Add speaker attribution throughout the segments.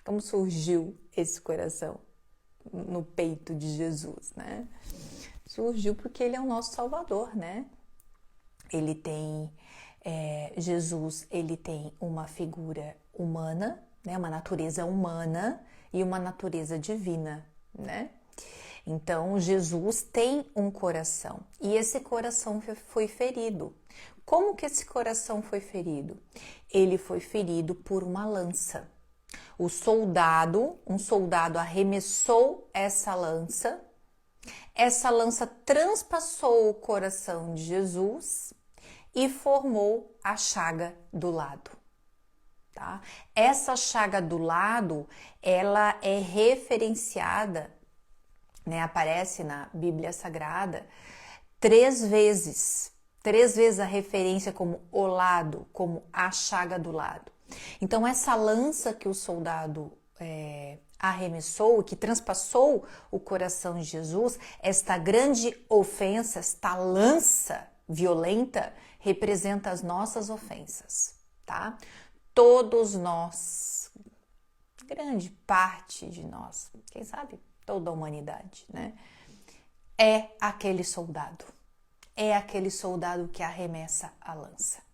Speaker 1: Como surgiu esse coração no peito de Jesus, né? Surgiu porque ele é o nosso Salvador, né? Ele tem, Jesus, ele tem uma figura humana, né? Uma natureza humana e uma natureza divina, né? Então, Jesus tem um coração e esse coração foi ferido. Como que esse coração foi ferido? Ele foi ferido por uma lança. Um soldado arremessou essa lança transpassou o coração de Jesus e formou a chaga do lado. Tá? Essa chaga do lado, ela é referenciada, né, aparece na Bíblia Sagrada 3 vezes. 3 vezes a referência como o lado, como a chaga do lado. Então, essa lança que o soldado arremessou, que transpassou o coração de Jesus, esta grande ofensa, esta lança violenta, representa as nossas ofensas, tá? Todos nós, grande parte de nós, quem sabe toda a humanidade, né? É aquele soldado que arremessa a lança.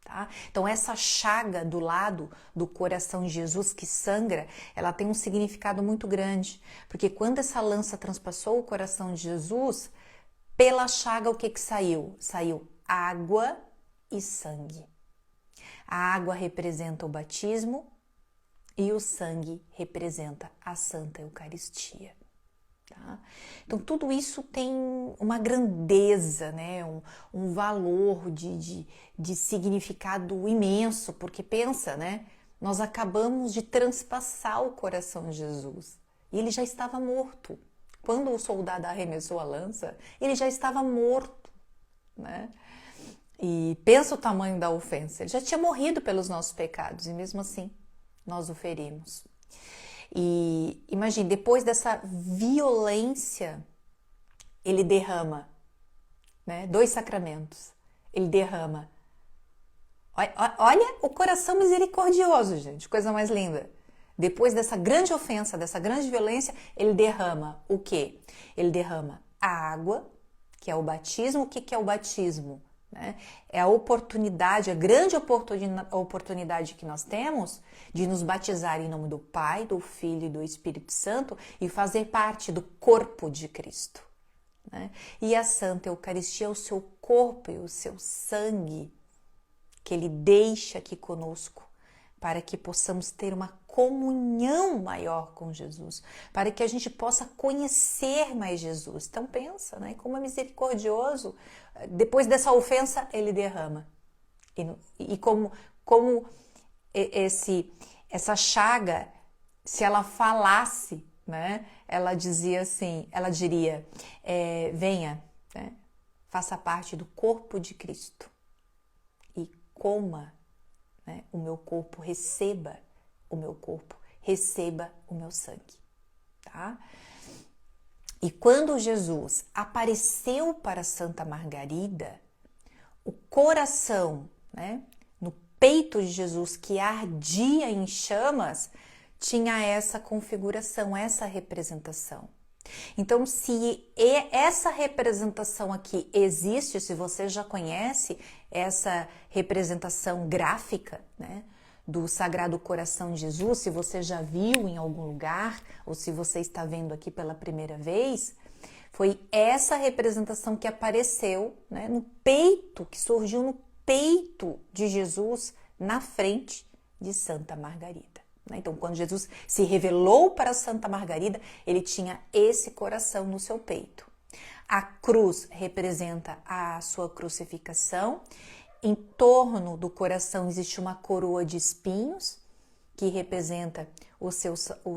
Speaker 1: Tá? Então essa chaga do lado do coração de Jesus que sangra, ela tem um significado muito grande, porque quando essa lança transpassou o coração de Jesus, pela chaga o que saiu? Saiu água e sangue. A água representa o batismo e o sangue representa a Santa Eucaristia. Tá? Então tudo isso tem uma grandeza, né? um valor de significado imenso, porque pensa, né? Nós acabamos de transpassar o coração de Jesus e ele já estava morto. Quando o soldado arremessou a lança, ele já estava morto, né? E pensa o tamanho da ofensa, ele já tinha morrido pelos nossos pecados e mesmo assim nós o ferimos. E imagine, depois dessa violência, ele derrama, né, 2 sacramentos. Ele derrama. Olha o coração misericordioso, gente, coisa mais linda. Depois dessa grande ofensa, dessa grande violência, ele derrama o quê? Ele derrama a água, que é o batismo. O que é o batismo? Né? É a oportunidade, a grande oportunidade que nós temos de nos batizar em nome do Pai, do Filho e do Espírito Santo e fazer parte do corpo de Cristo. Né? E a Santa Eucaristia é o seu corpo e o seu sangue que Ele deixa aqui conosco para que possamos ter uma comunhão maior com Jesus, para que a gente possa conhecer mais Jesus. Então pensa, né? Como é misericordioso. Depois dessa ofensa, ele derrama. E como essa chaga, se ela falasse, né? Ela dizia assim, ela diria, venha, né? Faça parte do corpo de Cristo e coma, né, o meu corpo, receba o meu corpo, receba o meu sangue, tá? E quando Jesus apareceu para Santa Margarida, o coração, né, no peito de Jesus que ardia em chamas, tinha essa configuração, essa representação. Então, se essa representação aqui existe, se você já conhece essa representação gráfica, né, do Sagrado Coração de Jesus, se você já viu em algum lugar, ou se você está vendo aqui pela primeira vez, foi essa representação que apareceu, né, no peito, que surgiu no peito de Jesus, na frente de Santa Margarida. Então, quando Jesus se revelou para Santa Margarida, ele tinha esse coração no seu peito. A cruz representa a sua crucificação. Em torno do coração existe uma coroa de espinhos, que representa o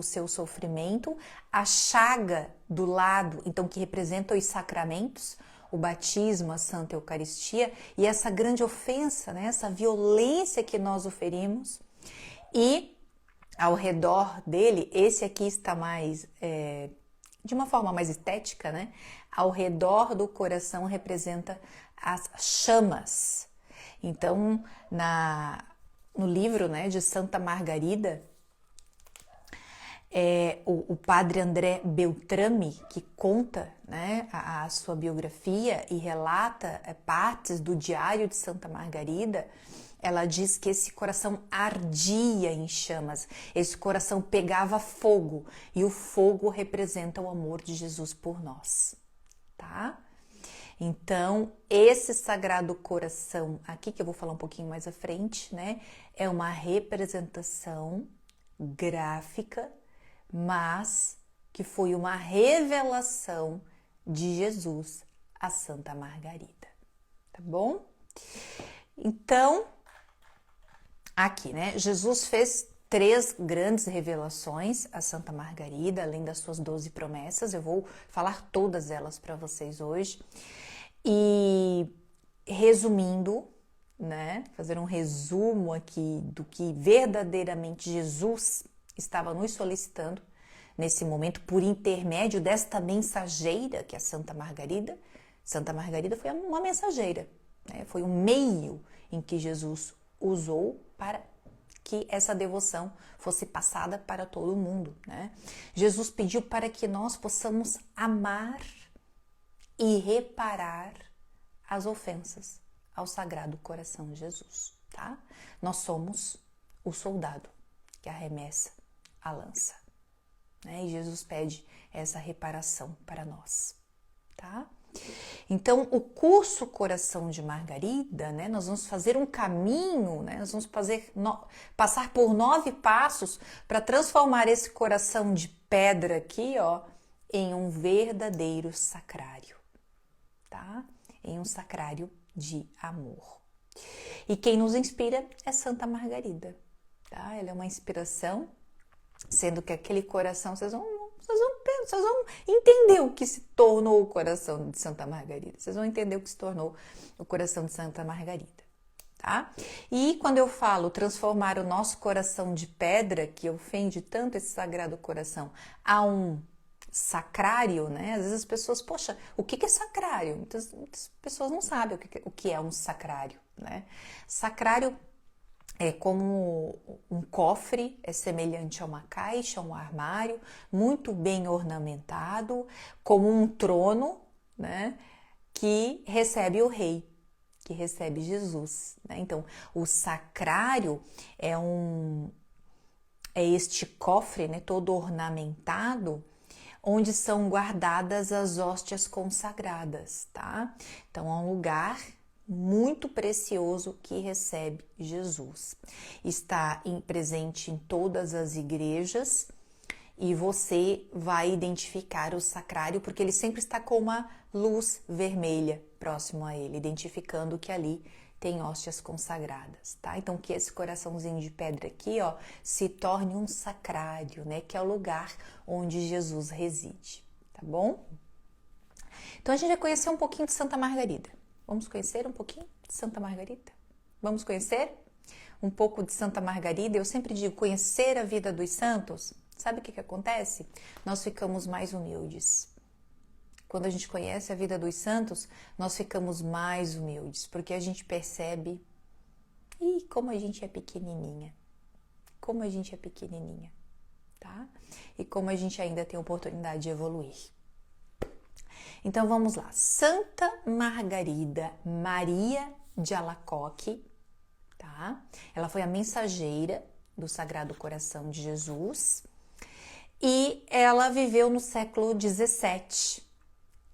Speaker 1: seu sofrimento. A chaga do lado, então, que representa os sacramentos, o batismo, a Santa Eucaristia, e essa grande ofensa, né, essa violência que nós oferimos. E ao redor dele, esse aqui está mais, de uma forma mais estética, né? Ao redor do coração representa as chamas. Então, no livro, né, de Santa Margarida, o padre André Beltrame, que conta, né, a sua biografia e relata partes do Diário de Santa Margarida, ela diz que esse coração ardia em chamas, esse coração pegava fogo, e o fogo representa o amor de Jesus por nós, tá? Então, esse Sagrado Coração aqui, que eu vou falar um pouquinho mais à frente, né, é uma representação gráfica, mas que foi uma revelação de Jesus a Santa Margarida, tá bom? Então, aqui, né, Jesus fez 3 grandes revelações a Santa Margarida, além das suas 12 promessas. Eu vou falar todas elas para vocês hoje. E resumindo, né, fazer um resumo aqui do que verdadeiramente Jesus estava nos solicitando nesse momento, por intermédio desta mensageira que é a Santa Margarida. Santa Margarida foi uma mensageira, né, foi um meio em que Jesus usou para que essa devoção fosse passada para todo mundo, né? Jesus pediu para que nós possamos amar e reparar as ofensas ao Sagrado Coração de Jesus, tá? Nós somos o soldado que arremessa a lança, né? E Jesus pede essa reparação para nós, tá? Então, o curso Coração de Margarida, né, nós vamos fazer um caminho, né, nós vamos passar por 9 passos para transformar esse coração de pedra aqui, ó, em um verdadeiro sacrário, tá? Em um sacrário de amor. E quem nos inspira é Santa Margarida, tá? Ela é uma inspiração, sendo que aquele coração, vocês vão entender o que se tornou o coração de Santa Margarida. Vocês vão entender o que se tornou o coração de Santa Margarida, tá? E quando eu falo transformar o nosso coração de pedra, que ofende tanto esse Sagrado Coração, a um sacrário, né? Às vezes as pessoas, poxa, o que é sacrário? Muitas pessoas não sabem o que é um sacrário, né? Sacrário é como um cofre, é semelhante a uma caixa, um armário, muito bem ornamentado, como um trono, né, que recebe o rei, que recebe Jesus, né? Então, o sacrário é este cofre, né, todo ornamentado, onde são guardadas as hóstias consagradas, tá? Então, é um lugar muito precioso que recebe Jesus. Está presente em todas as igrejas e você vai identificar o sacrário porque ele sempre está com uma luz vermelha próximo a ele, identificando que ali tem hóstias consagradas, tá? Então que esse coraçãozinho de pedra aqui, ó, se torne um sacrário, né, que é o lugar onde Jesus reside, tá bom? Então a gente vai conhecer um pouquinho de Santa Margarida. Vamos conhecer um pouquinho de Santa Margarida? Vamos conhecer um pouco de Santa Margarida? Eu sempre digo, conhecer a vida dos santos, sabe o que acontece? Nós ficamos mais humildes. Quando a gente conhece a vida dos santos, nós ficamos mais humildes, porque a gente percebe, como a gente é pequenininha, como a gente é pequenininha, tá? E como a gente ainda tem oportunidade de evoluir. Então vamos lá, Santa Margarida Maria de Alacoque, tá? Ela foi a mensageira do Sagrado Coração de Jesus e ela viveu no século XVII,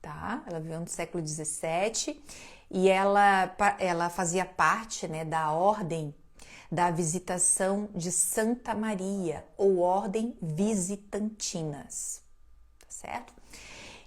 Speaker 1: tá? Ela viveu no século XVII e ela fazia parte, né, da Ordem da Visitação de Santa Maria, ou Ordem Visitantinas, tá certo?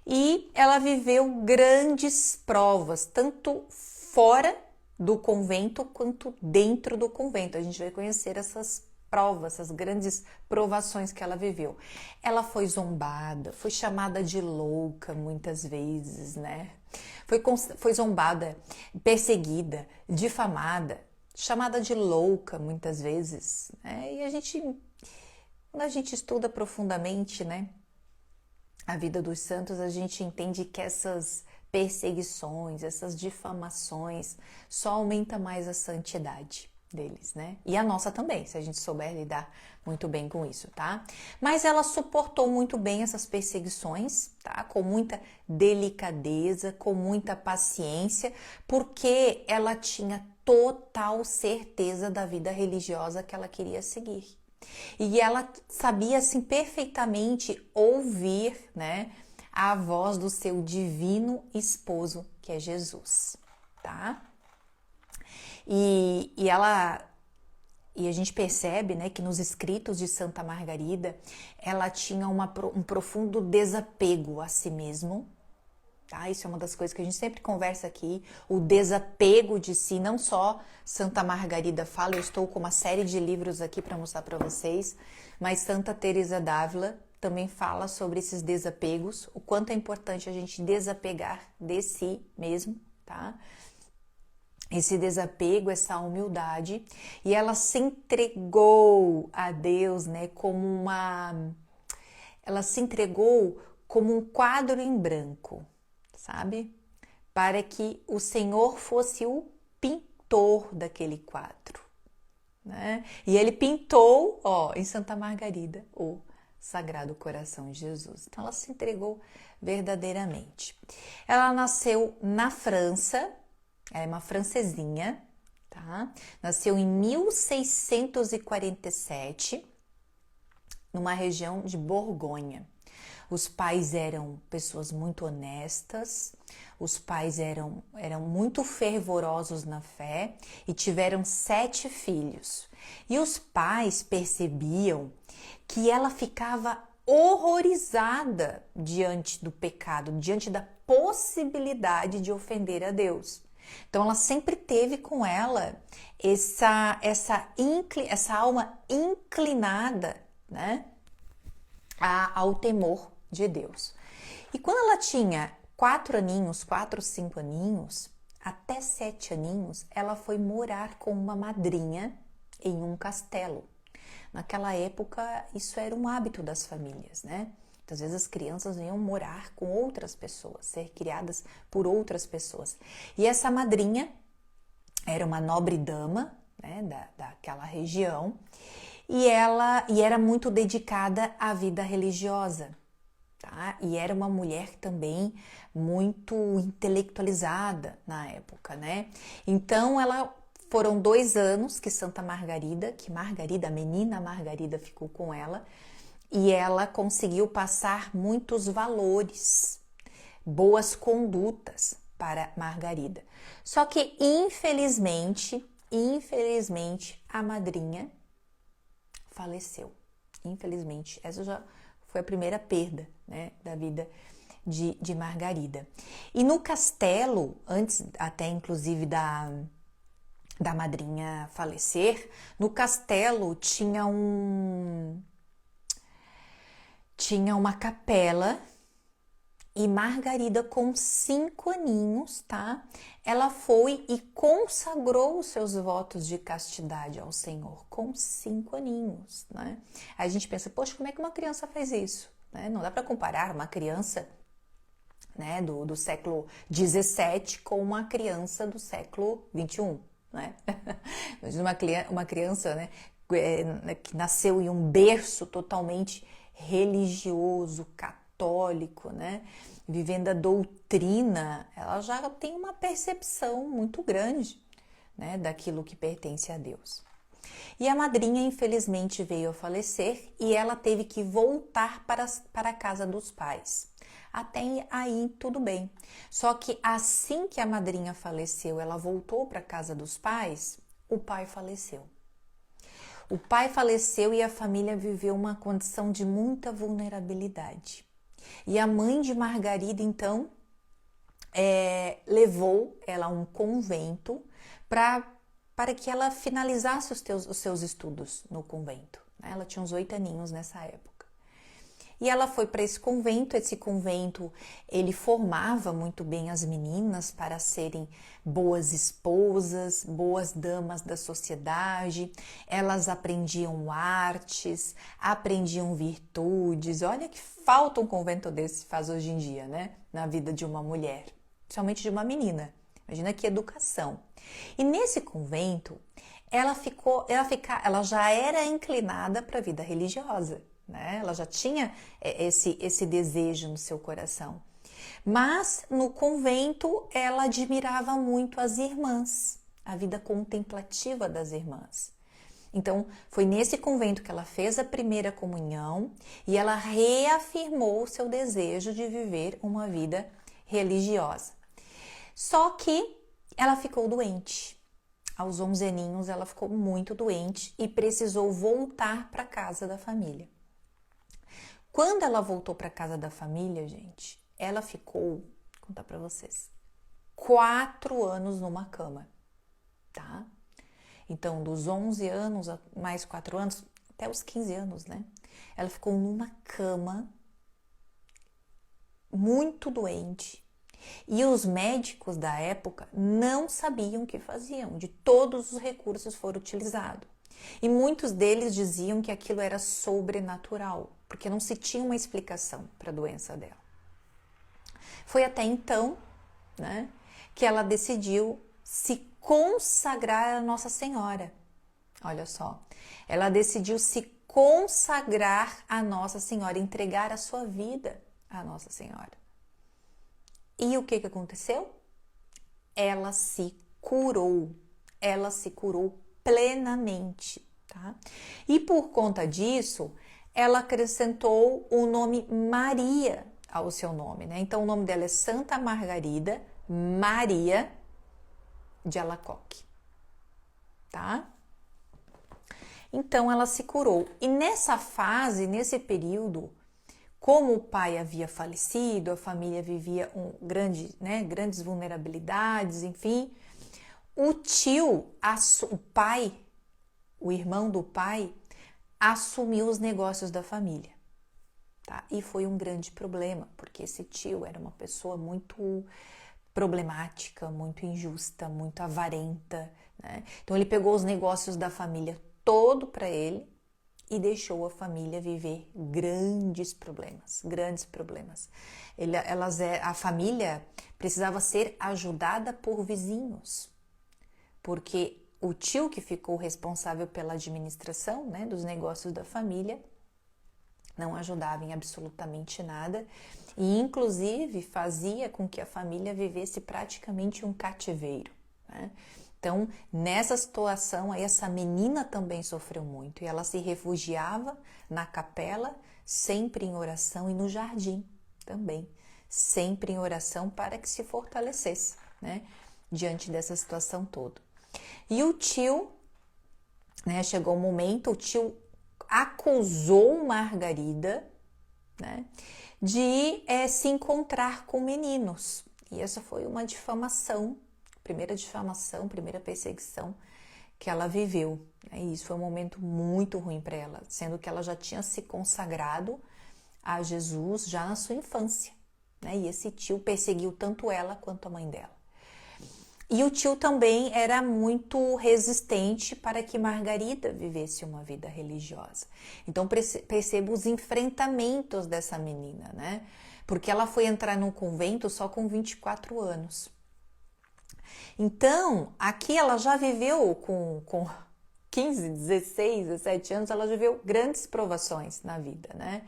Speaker 1: E ela viveu grandes provas, tanto fora do convento quanto dentro do convento. A gente vai conhecer essas provas, essas grandes provações que ela viveu. Ela foi zombada, foi chamada de louca muitas vezes, né? Foi zombada, perseguida, difamada, chamada de louca muitas vezes, né? E quando a gente estuda profundamente, né, a vida dos santos, a gente entende que essas perseguições, essas difamações só aumenta mais a santidade deles, né? E a nossa também, se a gente souber lidar muito bem com isso, tá? Mas ela suportou muito bem essas perseguições, tá? Com muita delicadeza, com muita paciência, porque ela tinha total certeza da vida religiosa que ela queria seguir. E ela sabia, assim, perfeitamente ouvir, né, a voz do seu divino esposo, que é Jesus, tá? E a gente percebe, né, que nos escritos de Santa Margarida ela tinha um profundo desapego a si mesmo, tá? Isso é uma das coisas que a gente sempre conversa aqui, o desapego de si. Não só Santa Margarida fala, eu estou com uma série de livros aqui para mostrar para vocês, mas Santa Teresa d'Ávila também fala sobre esses desapegos, o quanto é importante a gente desapegar de si mesmo, tá? Esse desapego, essa humildade, e ela se entregou a Deus, né, ela se entregou como um quadro em branco, sabe? Para que o Senhor fosse o pintor daquele quadro, né? E ele pintou, ó, em Santa Margarida, o Sagrado Coração de Jesus. Então ela se entregou verdadeiramente. Ela nasceu na França. Ela é uma francesinha, tá? Nasceu em 1647, numa região de Borgonha. Os pais eram pessoas muito honestas, os pais eram muito fervorosos na fé e tiveram 7 filhos. E os pais percebiam que ela ficava horrorizada diante do pecado, diante da possibilidade de ofender a Deus. Então ela sempre teve com ela essa alma inclinada, né, ao temor de Deus. E quando ela tinha 4 aninhos, 4, 5 aninhos, até 7 aninhos, ela foi morar com uma madrinha em um castelo. Naquela época, isso era um hábito das famílias, né? Muitas vezes as crianças iam morar com outras pessoas, ser criadas por outras pessoas. E essa madrinha era uma nobre dama, né, daquela região, e era muito dedicada à vida religiosa, tá? E era uma mulher também muito intelectualizada na época, né? Então foram 2 anos que a menina Margarida ficou com ela, e ela conseguiu passar muitos valores, boas condutas para Margarida. Só que, infelizmente, a madrinha faleceu. Infelizmente, essa já foi a primeira perda, né, da vida de Margarida. E no castelo, antes até inclusive da madrinha falecer, no castelo tinha uma capela, e Margarida, com 5 aninhos, tá? Ela foi e consagrou os seus votos de castidade ao Senhor, com 5 aninhos, né? Aí a gente pensa, poxa, como é que uma criança faz isso? Né? Não dá para comparar uma criança, né, do século 17 com uma criança do século 21, né? Uma criança, né, que nasceu em um berço totalmente religioso, católico, né, vivendo a doutrina, ela já tem uma percepção muito grande, né, daquilo que pertence a Deus. E a madrinha, infelizmente, veio a falecer e ela teve que voltar para a casa dos pais. Até aí tudo bem. Só que assim que a madrinha faleceu, ela voltou para a casa dos pais, o pai faleceu. O pai faleceu e a família viveu uma condição de muita vulnerabilidade. E a mãe de Margarida, então, levou ela a um convento para que ela finalizasse os seus estudos no convento. Ela tinha uns 8 aninhos nessa época. E ela foi para esse convento. Esse convento, ele formava muito bem as meninas para serem boas esposas, boas damas da sociedade. Elas aprendiam artes, aprendiam virtudes. Olha que falta um convento desse faz hoje em dia, né? Na vida de uma mulher, principalmente de uma menina. Imagina que educação. E nesse convento, ela já era inclinada para a vida religiosa, né? Ela já tinha esse desejo no seu coração. Mas no convento ela admirava muito as irmãs, a vida contemplativa das irmãs. Então, foi nesse convento que ela fez a primeira comunhão e ela reafirmou o seu desejo de viver uma vida religiosa. Só que ela ficou doente. Aos 11 aninhos, ela ficou muito doente e precisou voltar para a casa da família. Quando ela voltou para a casa da família, gente, ela ficou, vou contar para vocês, 4 anos numa cama, tá? Então, dos 11 anos, mais 4 anos, até os 15 anos, né? Ela ficou numa cama, muito doente. E os médicos da época não sabiam o que faziam, de todos os recursos foram utilizados. E muitos deles diziam que aquilo era sobrenatural, porque não se tinha uma explicação para a doença dela. Foi até então, né, que ela decidiu se consagrar a Nossa Senhora. Olha só, ela decidiu se consagrar a Nossa Senhora, entregar a sua vida à Nossa Senhora. E o que aconteceu? Ela se curou plenamente, tá? E por conta disso, ela acrescentou o nome Maria ao seu nome, né? Então o nome dela é Santa Margarida Maria de Alacoque, tá? Então ela se curou. E nessa fase, nesse período, como o pai havia falecido, a família vivia grandes vulnerabilidades, enfim, o tio, o pai, o irmão do pai, assumiu os negócios da família, tá? E foi um grande problema, porque esse tio era uma pessoa muito problemática, muito injusta, muito avarenta, né? Então ele pegou os negócios da família todo para ele e deixou a família viver grandes problemas. A família precisava ser ajudada por vizinhos, porque o tio que ficou responsável pela administração, né, dos negócios da família não ajudava em absolutamente nada e inclusive fazia com que a família vivesse praticamente um cativeiro, né? Então, nessa situação, essa menina também sofreu muito e ela se refugiava na capela, sempre em oração, e no jardim também, sempre em oração para que se fortalecesse, né, diante dessa situação toda. E o tio, né, chegou um momento, o tio acusou Margarida, né, de se encontrar com meninos. E essa foi uma difamação, primeira perseguição que ela viveu. E isso foi um momento muito ruim para ela, sendo que ela já tinha se consagrado a Jesus já na sua infância, né? E esse tio perseguiu tanto ela quanto a mãe dela. E o tio também era muito resistente para que Margarida vivesse uma vida religiosa. Então perceba os enfrentamentos dessa menina, né? Porque ela foi entrar num convento só com 24 anos. Então, aqui ela já viveu com 15, 16, 17 anos, ela viveu grandes provações na vida, né?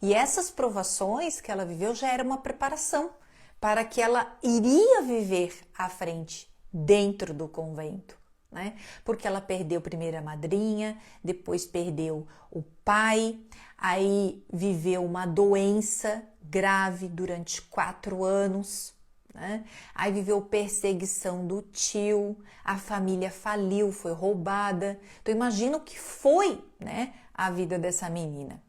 Speaker 1: E essas provações que ela viveu já era uma preparação para que ela iria viver à frente, dentro do convento, né? Porque ela perdeu primeiro a madrinha, depois perdeu o pai, aí viveu uma doença grave durante 4 anos, né? Aí viveu perseguição do tio, a família faliu, foi roubada. Então imagina o que foi, né, a vida dessa menina.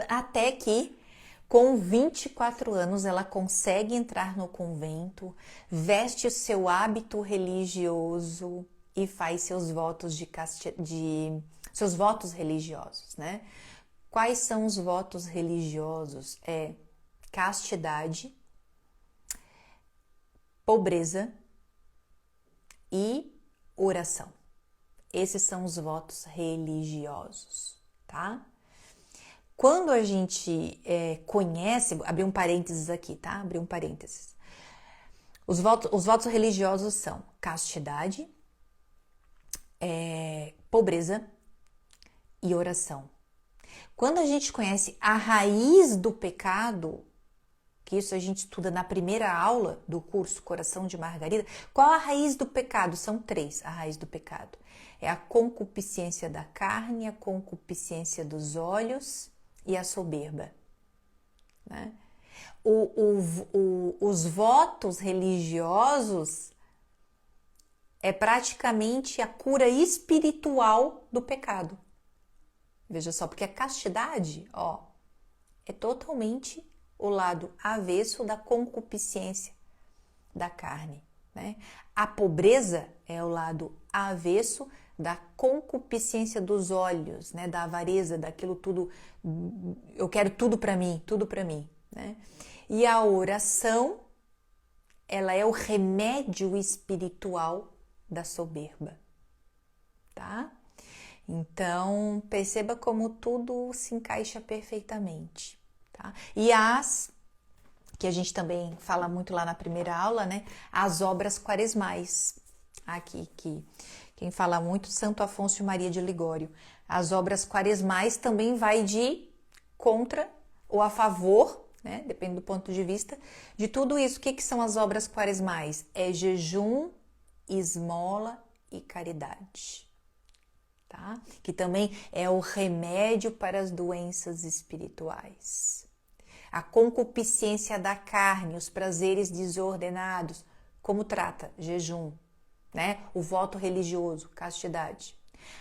Speaker 1: Até que com 24 anos ela consegue entrar no convento, veste o seu hábito religioso e faz seus votos seus votos religiosos, né? Quais são os votos religiosos? É castidade, pobreza e oração. Esses são os votos religiosos, tá? Quando a gente conhece, abrir um parênteses aqui, tá? Abrir um parênteses. Os votos religiosos são castidade, pobreza e oração. Quando a gente conhece a raiz do pecado, que isso a gente estuda na primeira aula do curso Coração de Margarida, qual a raiz do pecado? São 3 a raiz do pecado. É a concupiscência da carne, a concupiscência dos olhos e a soberba. Né? Os votos religiosos é praticamente a cura espiritual do pecado. Veja só, porque a castidade, é totalmente o lado avesso da concupiscência da carne, né? A pobreza é o lado avesso da concupiscência dos olhos, né? Da avareza, daquilo tudo, eu quero tudo para mim, né? E a oração, ela é o remédio espiritual da soberba, tá? Então, perceba como tudo se encaixa perfeitamente, tá? E que a gente também fala muito lá na primeira aula, né? As obras quaresmais. Aqui, que quem fala muito, Santo Afonso e Maria de Ligório. As obras quaresmais também vai de contra ou a favor, né? Depende do ponto de vista, de tudo isso. O que são as obras quaresmais? É jejum, esmola e caridade. Tá? Que também é o remédio para as doenças espirituais. A concupiscência da carne, os prazeres desordenados, como trata? Jejum, né? O voto religioso, castidade.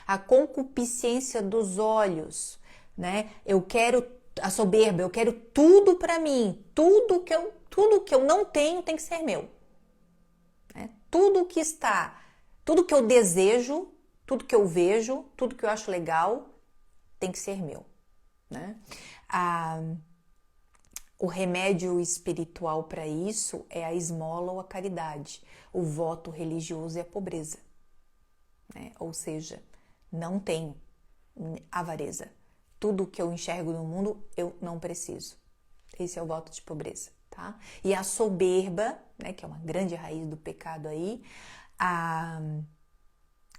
Speaker 1: A concupiscência dos olhos, né? Eu quero a soberba, eu quero tudo para mim, tudo que eu não tenho tem que ser meu. Né? Tudo que eu desejo, tudo que eu vejo, tudo que eu acho legal, tem que ser meu, né? O remédio espiritual para isso é a esmola ou a caridade. O voto religioso é a pobreza, né? Ou seja, não tenho avareza. Tudo que eu enxergo no mundo, eu não preciso. Esse é o voto de pobreza, tá? E a soberba, né, que é uma grande raiz do pecado aí,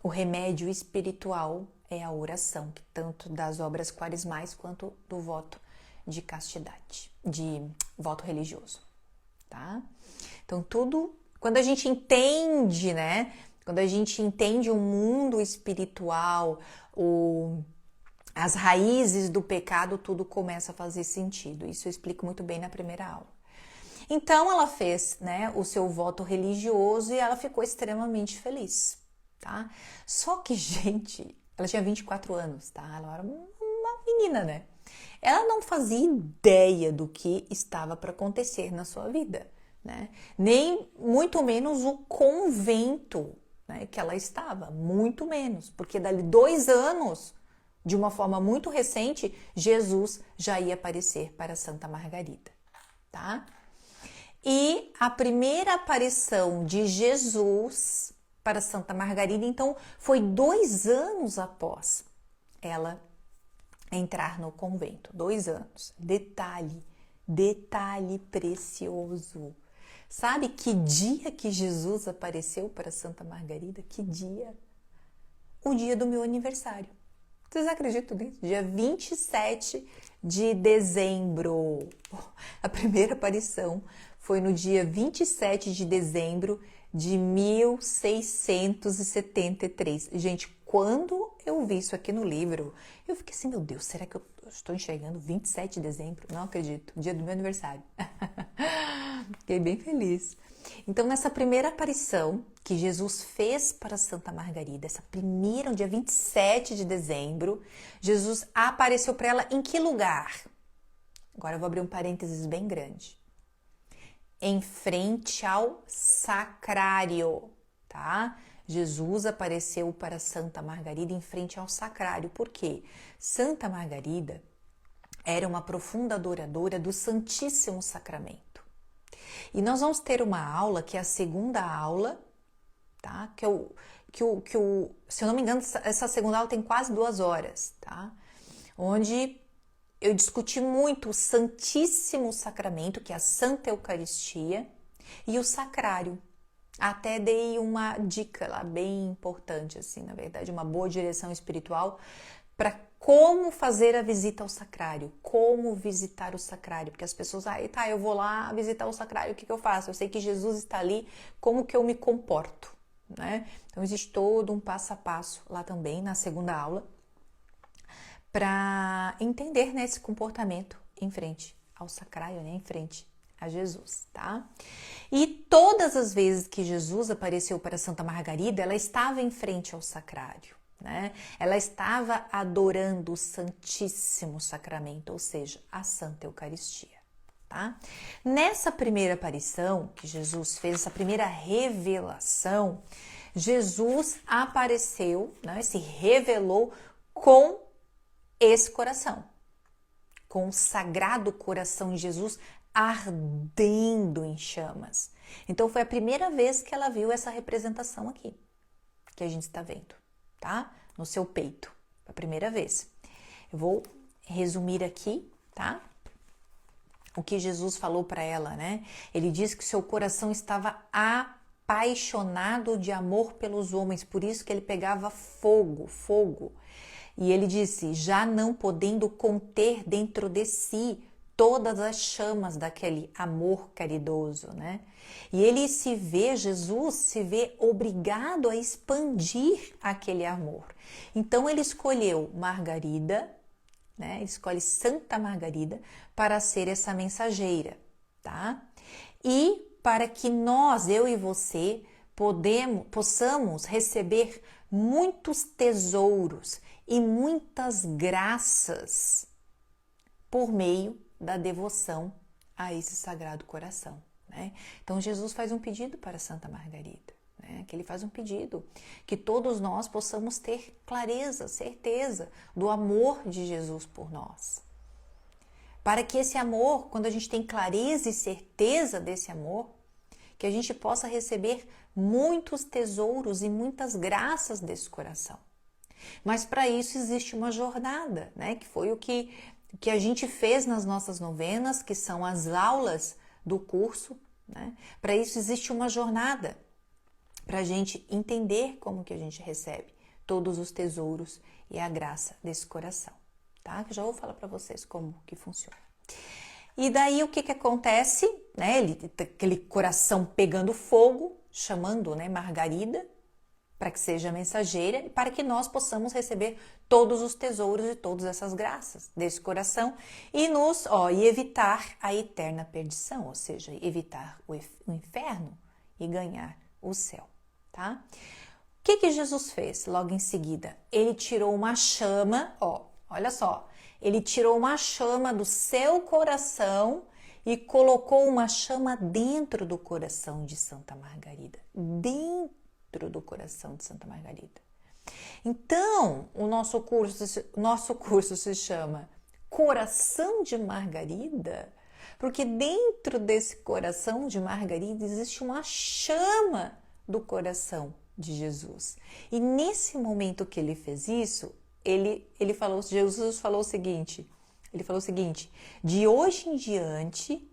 Speaker 1: o remédio espiritual é a oração, tanto das obras quaresmais quanto do voto de castidade, de voto religioso, tá? Então tudo, quando a gente entende, né? Quando a gente entende o mundo espiritual, as raízes do pecado, tudo começa a fazer sentido. Isso eu explico muito bem na primeira aula. Então ela fez, né, o seu voto religioso e ela ficou extremamente feliz. Tá? Só que, gente, ela tinha 24 anos, tá? Ela era uma menina, né? Ela não fazia ideia do que estava para acontecer na sua vida, né? Nem muito menos o convento, né, que ela estava, muito menos, porque dali 2 anos, de uma forma muito recente, Jesus já ia aparecer para Santa Margarida, tá? E a primeira aparição de Jesus para Santa Margarida, então, foi 2 anos após ela entrar no convento. 2 anos. Detalhe precioso. Sabe que dia que Jesus apareceu para Santa Margarida? Que dia? O dia do meu aniversário. Vocês acreditam nisso? Dia 27 de dezembro. A primeira aparição foi no dia 27 de dezembro de 1673. Gente, quando eu vi isso aqui no livro, eu fiquei assim, meu Deus, será que eu estou enxergando 27 de dezembro? Não acredito, dia do meu aniversário. Fiquei bem feliz. Então, nessa primeira aparição que Jesus fez para Santa Margarida, essa primeira, no dia 27 de dezembro, Jesus apareceu para ela em que lugar? Agora eu vou abrir um parênteses bem grande. Em frente ao sacrário, tá? Jesus apareceu para Santa Margarida em frente ao sacrário. Por quê? Santa Margarida era uma profunda adoradora do Santíssimo Sacramento. E nós vamos ter uma aula, que é a segunda aula, tá? Se eu não me engano, essa segunda aula tem quase 2 horas, tá? Onde eu discuti muito o Santíssimo Sacramento, que é a Santa Eucaristia, e o Sacrário. Até dei uma dica lá bem importante, assim, na verdade, uma boa direção espiritual para como fazer a visita ao sacrário, como visitar o sacrário, porque as pessoas, tá, eu vou lá visitar o sacrário, o que eu faço? Eu sei que Jesus está ali, como que eu me comporto, né? Então existe todo um passo a passo lá também na segunda aula para entender, né, esse comportamento em frente ao sacrário, né, em frente a Jesus, tá? E todas as vezes que Jesus apareceu para Santa Margarida, ela estava em frente ao sacrário, né? Ela estava adorando o Santíssimo Sacramento, ou seja, a Santa Eucaristia, tá? Nessa primeira aparição que Jesus fez, essa primeira revelação, Jesus apareceu, né, se revelou com esse coração, com o Sagrado Coração de Jesus ardendo em chamas. Então foi a primeira vez que ela viu essa representação aqui, que a gente está vendo, tá? No seu peito, a primeira vez. Eu vou resumir aqui, tá? O que Jesus falou para ela, né? Ele disse que seu coração estava apaixonado de amor pelos homens, por isso que ele pegava fogo. E ele disse, já não podendo conter dentro de si todas as chamas daquele amor caridoso, né? E ele Jesus se vê obrigado a expandir aquele amor. Então ele escolheu Margarida, né? Ele escolhe Santa Margarida para ser essa mensageira, tá? E para que nós, eu e você, possamos receber muitos tesouros e muitas graças por meio da devoção a esse Sagrado Coração, né? Então Jesus faz um pedido para Santa Margarida, né? Que ele faz um pedido que todos nós possamos ter clareza, certeza do amor de Jesus por nós. Para que esse amor, quando a gente tem clareza e certeza desse amor, que a gente possa receber muitos tesouros e muitas graças desse coração. Mas para isso existe uma jornada, né? Que foi o que a gente fez nas nossas novenas, que são as aulas do curso, né? Para isso existe uma jornada, para a gente entender como que a gente recebe todos os tesouros e a graça desse coração, tá? Que já vou falar para vocês como que funciona. E daí o que acontece, né? Aquele coração pegando fogo, chamando, né, Margarida, para que seja mensageira e para que nós possamos receber todos os tesouros e todas essas graças desse coração e e evitar a eterna perdição, ou seja, evitar o inferno e ganhar o céu, tá? O que Jesus fez logo em seguida? Ele tirou uma chama, olha só, ele tirou uma chama do seu coração e colocou uma chama dentro do coração de Santa Margarida, dentro do coração de Santa Margarida. Então, o nosso curso se chama Coração de Margarida, porque dentro desse coração de Margarida existe uma chama do coração de Jesus. E nesse momento que ele fez isso, Jesus falou o seguinte, de hoje em diante,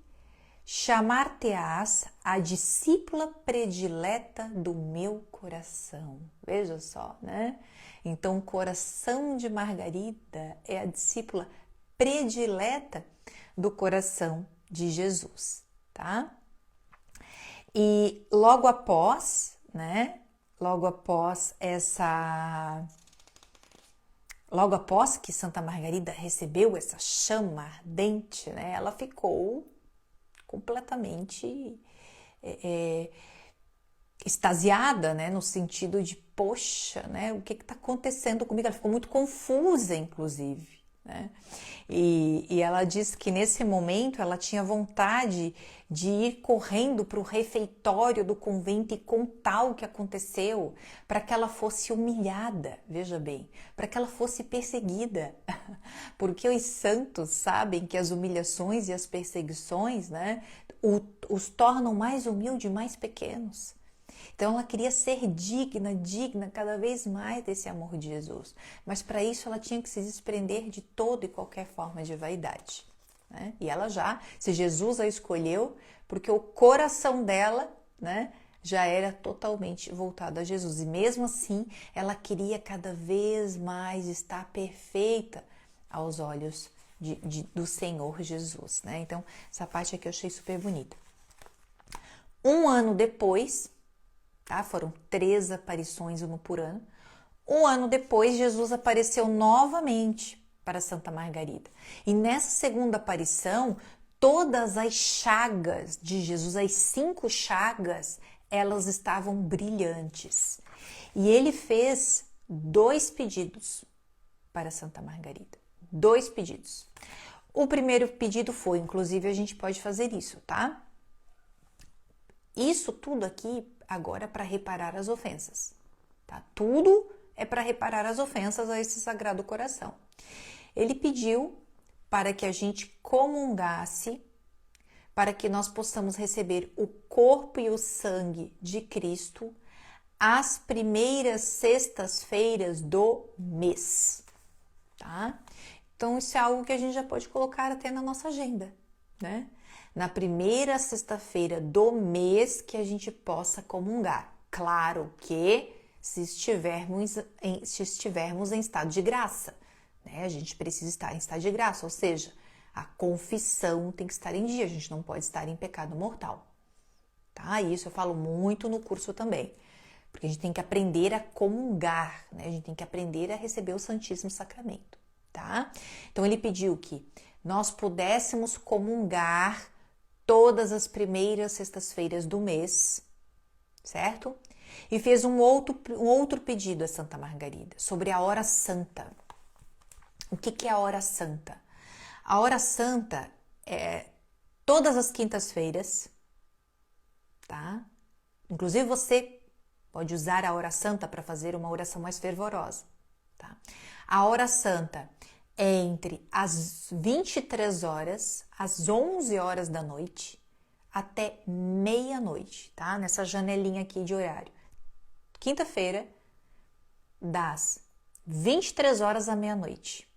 Speaker 1: chamar-te-ás a discípula predileta do meu coração. Veja só, né? Então, o coração de Margarida é a discípula predileta do coração de Jesus, tá? E logo após, né? Logo após que Santa Margarida recebeu essa chama ardente, né? Ela ficou completamente extasiada, né? No sentido de, poxa, né? O que está acontecendo comigo? Ela ficou muito confusa, inclusive, né? E ela disse que nesse momento ela tinha vontade de ir correndo para o refeitório do convento e contar o que aconteceu, para que ela fosse humilhada, veja bem, para que ela fosse perseguida, porque os santos sabem que as humilhações e as perseguições, né, os tornam mais humildes e mais pequenos. Então ela queria ser digna cada vez mais desse amor de Jesus. Mas para isso ela tinha que se desprender de toda e qualquer forma de vaidade, né? E ela se Jesus a escolheu, porque o coração dela, né, já era totalmente voltada a Jesus. E mesmo assim, ela queria cada vez mais estar perfeita aos olhos do Senhor Jesus, né? Então, essa parte aqui eu achei super bonita. Um ano depois, tá? Foram 3 aparições, uma por ano. Um ano depois, Jesus apareceu novamente para Santa Margarida. E nessa segunda aparição, todas as chagas de Jesus, as 5 chagas, elas estavam brilhantes. E ele fez 2 pedidos para Santa Margarida. 2 pedidos. O primeiro pedido foi, inclusive a gente pode fazer isso, tá? Isso tudo aqui agora é para reparar as ofensas, tá? Tudo é para reparar as ofensas a esse Sagrado Coração. Ele pediu para que a gente comungasse, para que nós possamos receber o corpo e o sangue de Cristo às primeiras sextas-feiras do mês, tá? Então, isso é algo que a gente já pode colocar até na nossa agenda, né? Na primeira sexta-feira do mês que a gente possa comungar. Claro que se estivermos em estado de graça, né? A gente precisa estar em estado de graça, ou seja, a confissão tem que estar em dia, a gente não pode estar em pecado mortal, tá? Isso eu falo muito no curso também, porque a gente tem que aprender a comungar, né? A gente tem que aprender a receber o Santíssimo Sacramento, tá? Então ele pediu que nós pudéssemos comungar todas as primeiras sextas-feiras do mês, certo? E fez um outro pedido a Santa Margarida sobre a hora santa. O que é a hora santa? A hora santa é todas as quintas-feiras, tá? Inclusive você pode usar a hora santa para fazer uma oração mais fervorosa, tá? A hora santa é entre as 23 horas, às 11 horas da noite, até meia-noite, tá? Nessa janelinha aqui de horário. Quinta-feira, das 23 horas à meia-noite.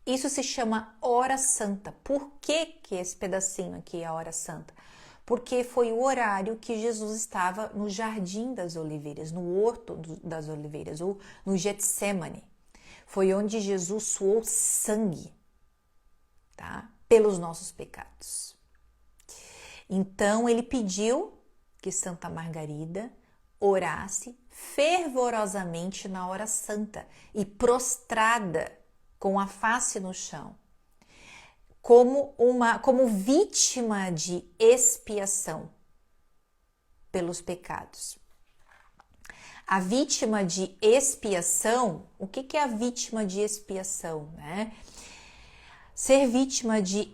Speaker 1: Isso se chama hora santa. Por que esse pedacinho aqui é a hora santa? Porque foi o horário que Jesus estava no Jardim das Oliveiras, no Horto das Oliveiras, ou no Getsemane. Foi onde Jesus suou sangue, tá? Pelos nossos pecados. Então, ele pediu que Santa Margarida orasse fervorosamente na hora santa e prostrada, com a face no chão, como vítima de expiação pelos pecados. A vítima de expiação, o que é a vítima de expiação, né? Ser vítima de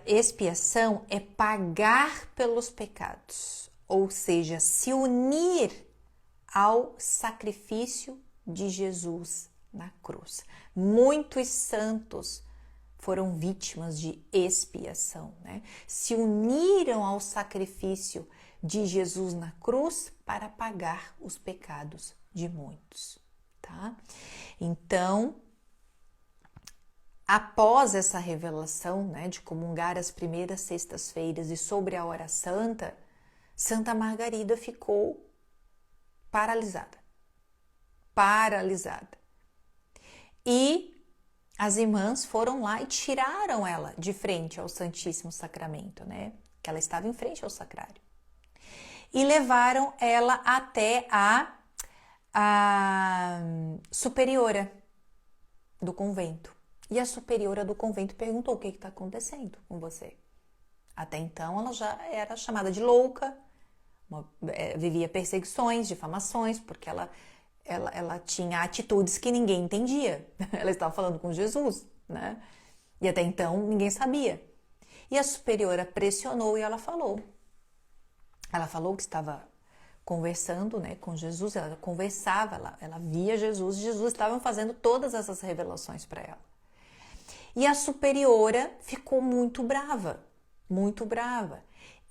Speaker 1: expiação é pagar pelos pecados, ou seja, se unir ao sacrifício de Jesus na cruz. Muitos santos foram vítimas de expiação, né? Se uniram ao sacrifício de Jesus na cruz para pagar os pecados de muitos, tá? Então, após essa revelação, né, de comungar as primeiras sextas-feiras e sobre a hora santa, Santa Margarida ficou paralisada. E as irmãs foram lá e tiraram ela de frente ao Santíssimo Sacramento, né? Que ela estava em frente ao sacrário. E levaram ela até a superiora do convento. E a superiora do convento perguntou: o que está acontecendo com você? Até então ela já era chamada de louca, vivia perseguições, difamações, porque ela tinha atitudes que ninguém entendia. Ela estava falando com Jesus, né? E até então ninguém sabia. E a superiora pressionou e ela falou. Ela falou que estava conversando, né, com Jesus, ela conversava, ela via Jesus, e Jesus estava fazendo todas essas revelações para ela. E a superiora ficou muito brava,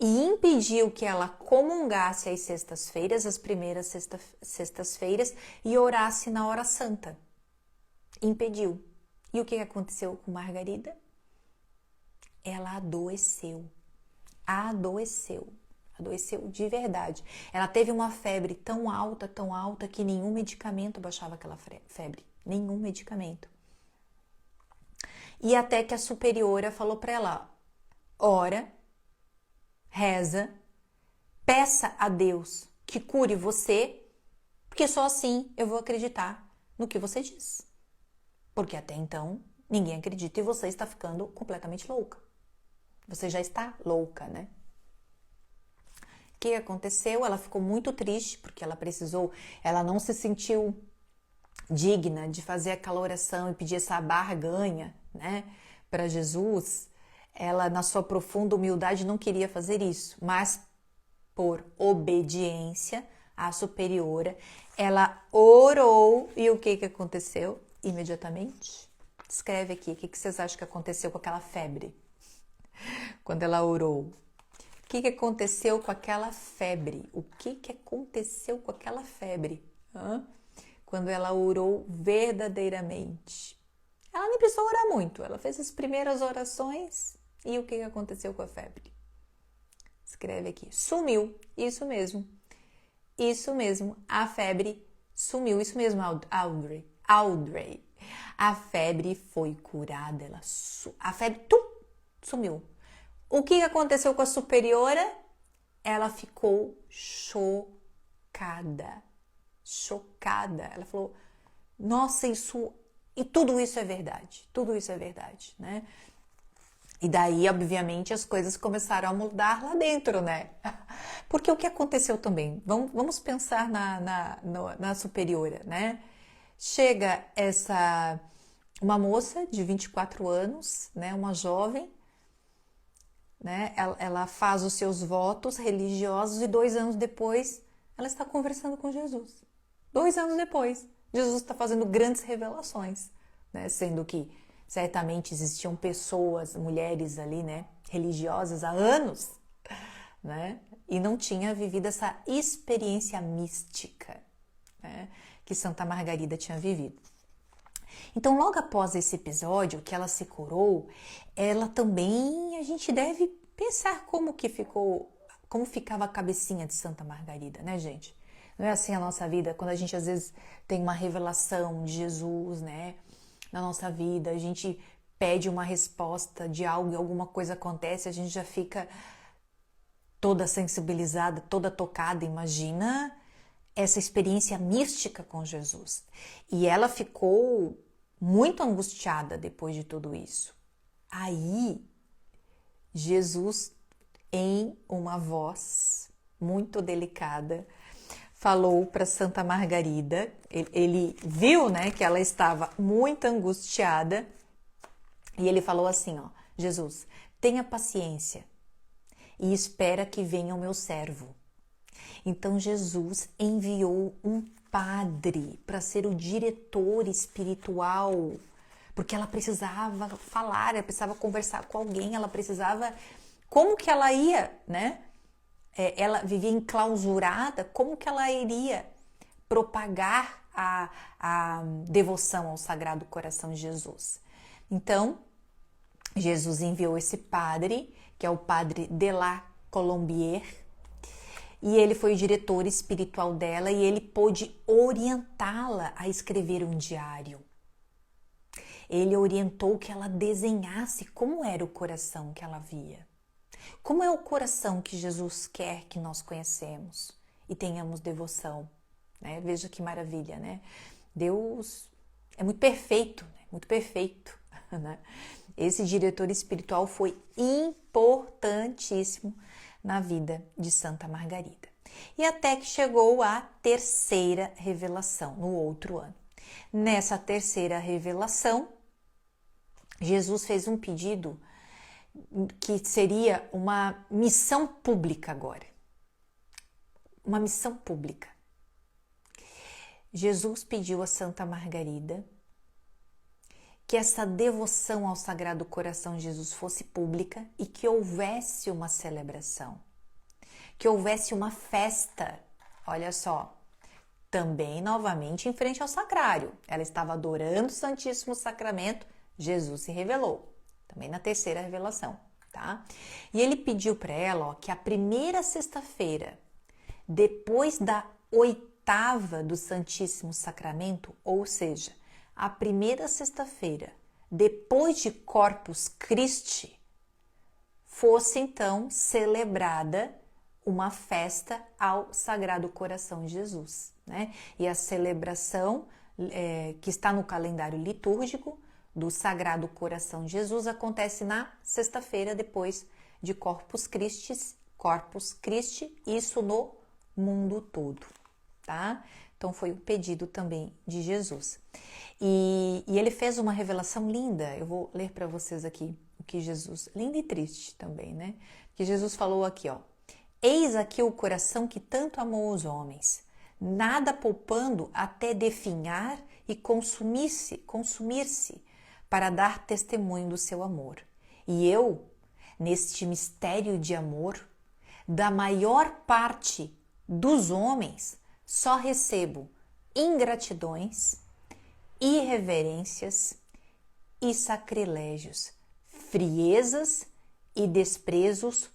Speaker 1: e impediu que ela comungasse às sextas-feiras, as primeiras sextas-feiras, e orasse na hora santa. Impediu. E o que aconteceu com Margarida? Ela adoeceu. adoeceu de verdade. Ela teve uma febre tão alta, que nenhum medicamento baixava aquela febre. Nenhum medicamento. E até que a superiora falou para ela, ora, reza, peça a Deus que cure você, porque só assim eu vou acreditar no que você diz. Porque até então ninguém acredita e você está ficando completamente louca. Você já está louca, né? O que aconteceu? Ela ficou muito triste porque ela não se sentiu digna de fazer aquela oração e pedir essa barganha, né, para Jesus. Ela, na sua profunda humildade, não queria fazer isso, mas por obediência à superiora, ela orou e o que aconteceu imediatamente? Escreve aqui, o que vocês acham que aconteceu com aquela febre? Quando ela orou. O que aconteceu com aquela febre? O que aconteceu com aquela febre? Quando ela orou verdadeiramente. Ela nem precisou orar muito. Ela fez as primeiras orações e o que aconteceu com a febre? Escreve aqui. Sumiu. Isso mesmo. Isso mesmo. A febre sumiu. Isso mesmo, Audrey. A febre foi curada. A febre sumiu. O que aconteceu com a superiora? Ela ficou chocada. Ela falou, nossa, tudo isso é verdade. Tudo isso é verdade, né? E daí, obviamente, as coisas começaram a mudar lá dentro, né? Porque o que aconteceu também? Vamos pensar na superiora, né? Chega uma moça de 24 anos, né? Uma jovem, né? Ela faz os seus votos religiosos e 2 anos depois ela está conversando com Jesus. 2 anos depois, Jesus está fazendo grandes revelações, né? Sendo que certamente existiam pessoas, mulheres ali, né? Religiosas há anos, né? E não tinha vivido essa experiência mística, né? Que Santa Margarida tinha vivido. Então, logo após esse episódio que ela se curou, ela também, a gente deve pensar como ficava a cabecinha de Santa Margarida, né, gente? Não é assim a nossa vida, quando a gente às vezes tem uma revelação de Jesus, né, na nossa vida, a gente pede uma resposta de algo e alguma coisa acontece, a gente já fica toda sensibilizada, toda tocada, imagina essa experiência mística com Jesus. E ela ficou muito angustiada depois de tudo isso. Aí, Jesus, em uma voz muito delicada, falou para Santa Margarida, ele viu, né, que ela estava muito angustiada, e ele falou assim, ó, Jesus, tenha paciência e espera que venha o meu servo. Então Jesus enviou um padre para ser o diretor espiritual, porque ela precisava falar, ela precisava conversar com alguém, ela precisava... Como que ela ia, né? Ela vivia enclausurada, como que ela iria propagar a devoção ao Sagrado Coração de Jesus? Então, Jesus enviou esse padre, que é o padre de la Colombière, e ele foi o diretor espiritual dela e ele pôde orientá-la a escrever um diário. Ele orientou que ela desenhasse como era o coração que ela via. Como é o coração que Jesus quer que nós conhecemos e tenhamos devoção, né? Veja que maravilha, né? Deus é muito perfeito, né? Muito perfeito, né? Esse diretor espiritual foi importantíssimo na vida de Santa Margarida. E até que chegou a 3ª revelação, no outro ano. Nessa 3ª revelação, Jesus fez um pedido que seria uma missão pública agora. Uma missão pública. Jesus pediu a Santa Margarida que essa devoção ao Sagrado Coração de Jesus fosse pública e que houvesse uma celebração, que houvesse uma festa. Olha só, também novamente em frente ao sacrário. Ela estava adorando o Santíssimo Sacramento, Jesus se revelou, também na 3ª revelação. tá? E ele pediu para ela, ó, que a primeira sexta-feira, depois da oitava do Santíssimo Sacramento, ou seja, a primeira sexta-feira, depois de Corpus Christi, fosse então celebrada uma festa ao Sagrado Coração de Jesus, né? E a celebração que está no calendário litúrgico do Sagrado Coração de Jesus acontece na sexta-feira depois de Corpus Christi, isso no mundo todo, tá? Então foi um pedido também de Jesus. E ele fez uma revelação linda, eu vou ler para vocês aqui o que Jesus, linda e triste também, né? Que Jesus falou aqui, ó: eis aqui o coração que tanto amou os homens, nada poupando até definhar e consumir-se para dar testemunho do seu amor. E eu, neste mistério de amor, da maior parte dos homens, só recebo ingratidões, irreverências e sacrilégios, friezas e desprezos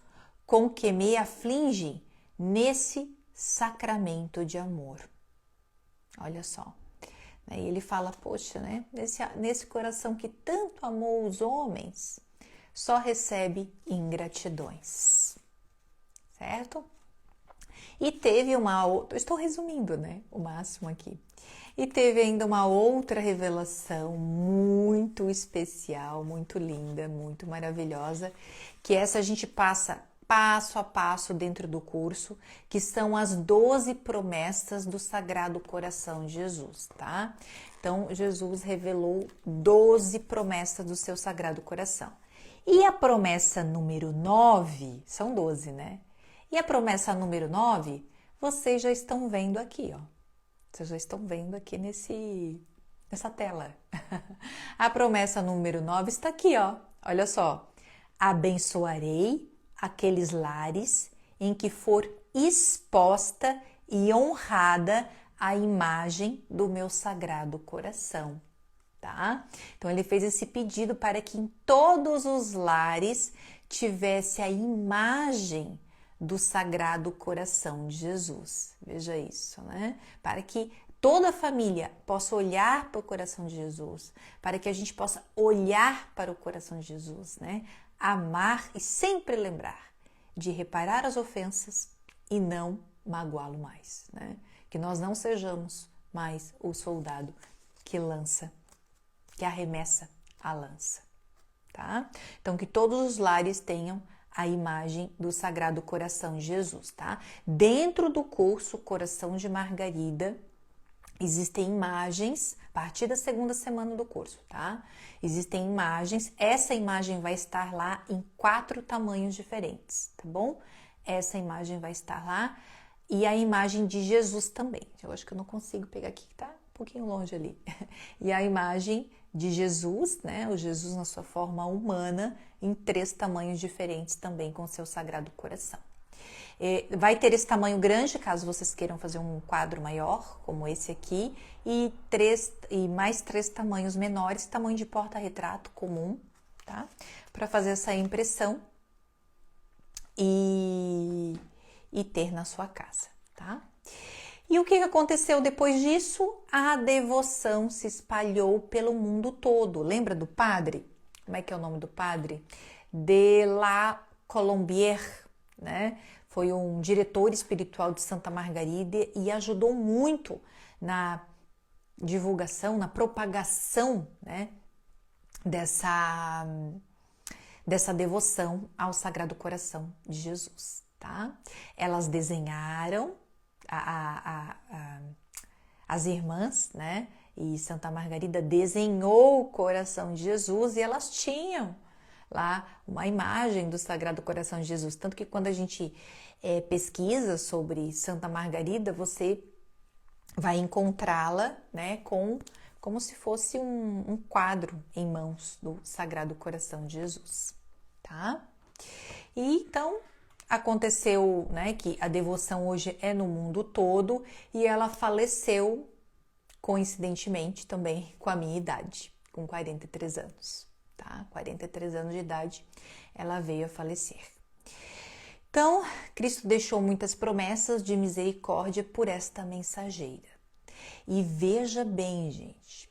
Speaker 1: com que me afligem nesse sacramento de amor. Olha só. E ele fala, poxa, né? Nesse coração que tanto amou os homens, só recebe ingratidões. Certo? E teve uma outra, estou resumindo, né? O máximo aqui. E teve ainda uma outra revelação muito especial, muito linda, muito maravilhosa, que essa a gente passa passo a passo dentro do curso, que são as 12 promessas do Sagrado Coração de Jesus, tá? Então, Jesus revelou 12 promessas do seu Sagrado Coração. E a promessa número 9, são 12, né? E a promessa número 9, vocês já estão vendo aqui, ó. Vocês já estão vendo aqui nessa tela. A promessa número 9 está aqui, ó. Olha só. Abençoarei aqueles lares em que for exposta e honrada a imagem do meu Sagrado Coração, tá? Então, ele fez esse pedido para que em todos os lares tivesse a imagem do Sagrado Coração de Jesus. Veja isso, né? Para que toda a família possa olhar para o coração de Jesus, para que a gente possa olhar para o coração de Jesus, né? Amar e sempre lembrar de reparar as ofensas e não magoá-lo mais, né? Que nós não sejamos mais o soldado que lança, que arremessa a lança, tá? Então, que todos os lares tenham a imagem do Sagrado Coração de Jesus, tá? Dentro do curso Coração de Margarida, existem imagens, a partir da segunda semana do curso, tá? Existem imagens, essa imagem vai estar lá em 4 tamanhos diferentes, tá bom? Essa imagem vai estar lá e a imagem de Jesus também. Eu acho que eu não consigo pegar aqui, tá? Um pouquinho longe ali. E a imagem de Jesus, né? O Jesus na sua forma humana, em 3 tamanhos diferentes também com o seu Sagrado Coração. Vai ter esse tamanho grande, caso vocês queiram fazer um quadro maior, como esse aqui, e mais 3 tamanhos menores, tamanho de porta-retrato comum, tá? Para fazer essa impressão e ter na sua casa, tá? E o que aconteceu depois disso? A devoção se espalhou pelo mundo todo. Lembra do padre? Como é que é o nome do padre? De la Colombière, né? Foi um diretor espiritual de Santa Margarida e ajudou muito na divulgação, na propagação, né, dessa devoção ao Sagrado Coração de Jesus, tá? Elas desenharam, as irmãs, né, e Santa Margarida desenhou o coração de Jesus e elas tinham lá uma imagem do Sagrado Coração de Jesus, tanto que quando a gente pesquisa sobre Santa Margarida, você vai encontrá-la, né, como se fosse um quadro em mãos do Sagrado Coração de Jesus, tá? E então aconteceu, né, que a devoção hoje é no mundo todo e ela faleceu coincidentemente também com a minha idade, com 43 anos, tá? 43 anos de idade, ela veio a falecer. Então, Cristo deixou muitas promessas de misericórdia por esta mensageira. E veja bem, gente,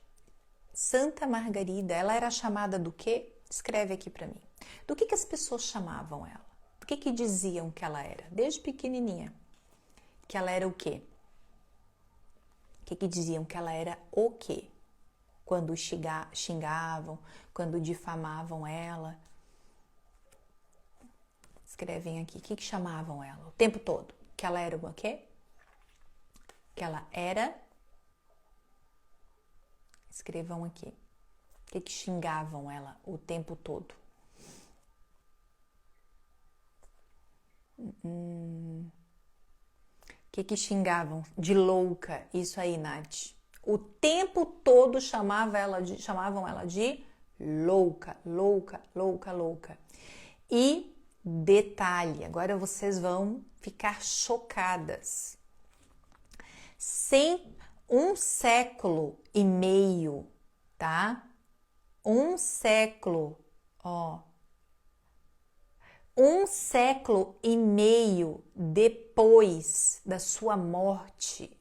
Speaker 1: Santa Margarida, ela era chamada do quê? Escreve aqui para mim. Do que as pessoas chamavam ela? Do que diziam que ela era? Desde pequenininha. Que ela era o quê? O que diziam que ela era o quê? Quando xingavam, quando difamavam ela. Escrevem aqui. O que chamavam ela o tempo todo? Que ela era o quê? Que ela era... Escrevam aqui. O que xingavam ela o tempo todo? O que xingavam? De louca. Isso aí, Nath. O tempo todo chamavam ela de louca, louca, louca, louca. E detalhe, agora vocês vão ficar chocadas. Um século e meio, tá? Um século e meio depois da sua morte,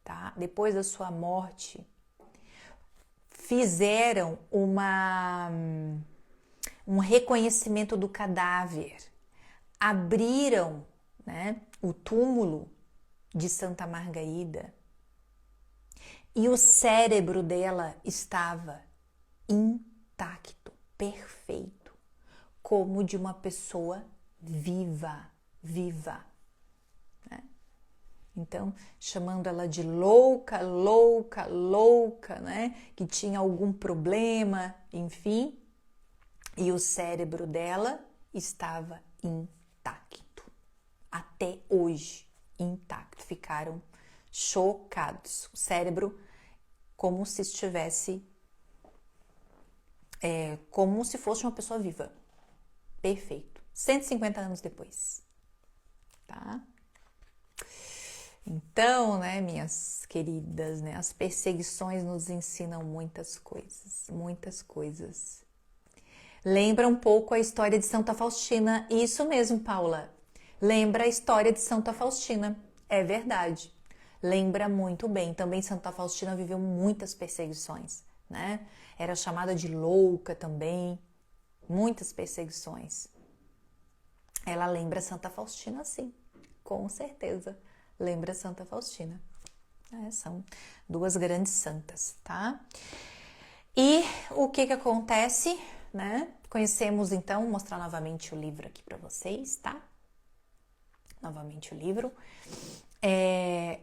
Speaker 1: tá? Depois da sua morte, fizeram um reconhecimento do cadáver, abriram, né, o túmulo de Santa Margarida e o cérebro dela estava intacto, perfeito, como de uma pessoa viva. Né? Então, chamando ela de louca, louca, louca, né? Que tinha algum problema, enfim, e o cérebro dela estava intacto, até hoje. Intacto, ficaram chocados. O cérebro como se estivesse, como se fosse uma pessoa viva. Perfeito. 150 anos depois, tá? Então, né, minhas queridas, né, as perseguições nos ensinam muitas coisas. Lembra um pouco a história de Santa Faustina. Isso mesmo, Paula. Lembra a história de Santa Faustina, é verdade. Lembra muito bem. Também Santa Faustina viveu muitas perseguições, né? Era chamada de louca também, muitas perseguições. Ela lembra Santa Faustina, sim, com certeza. Lembra Santa Faustina. São duas grandes santas, tá? E o que acontece, né? Conhecemos então, vou mostrar novamente o livro aqui para vocês, tá? Novamente o livro. É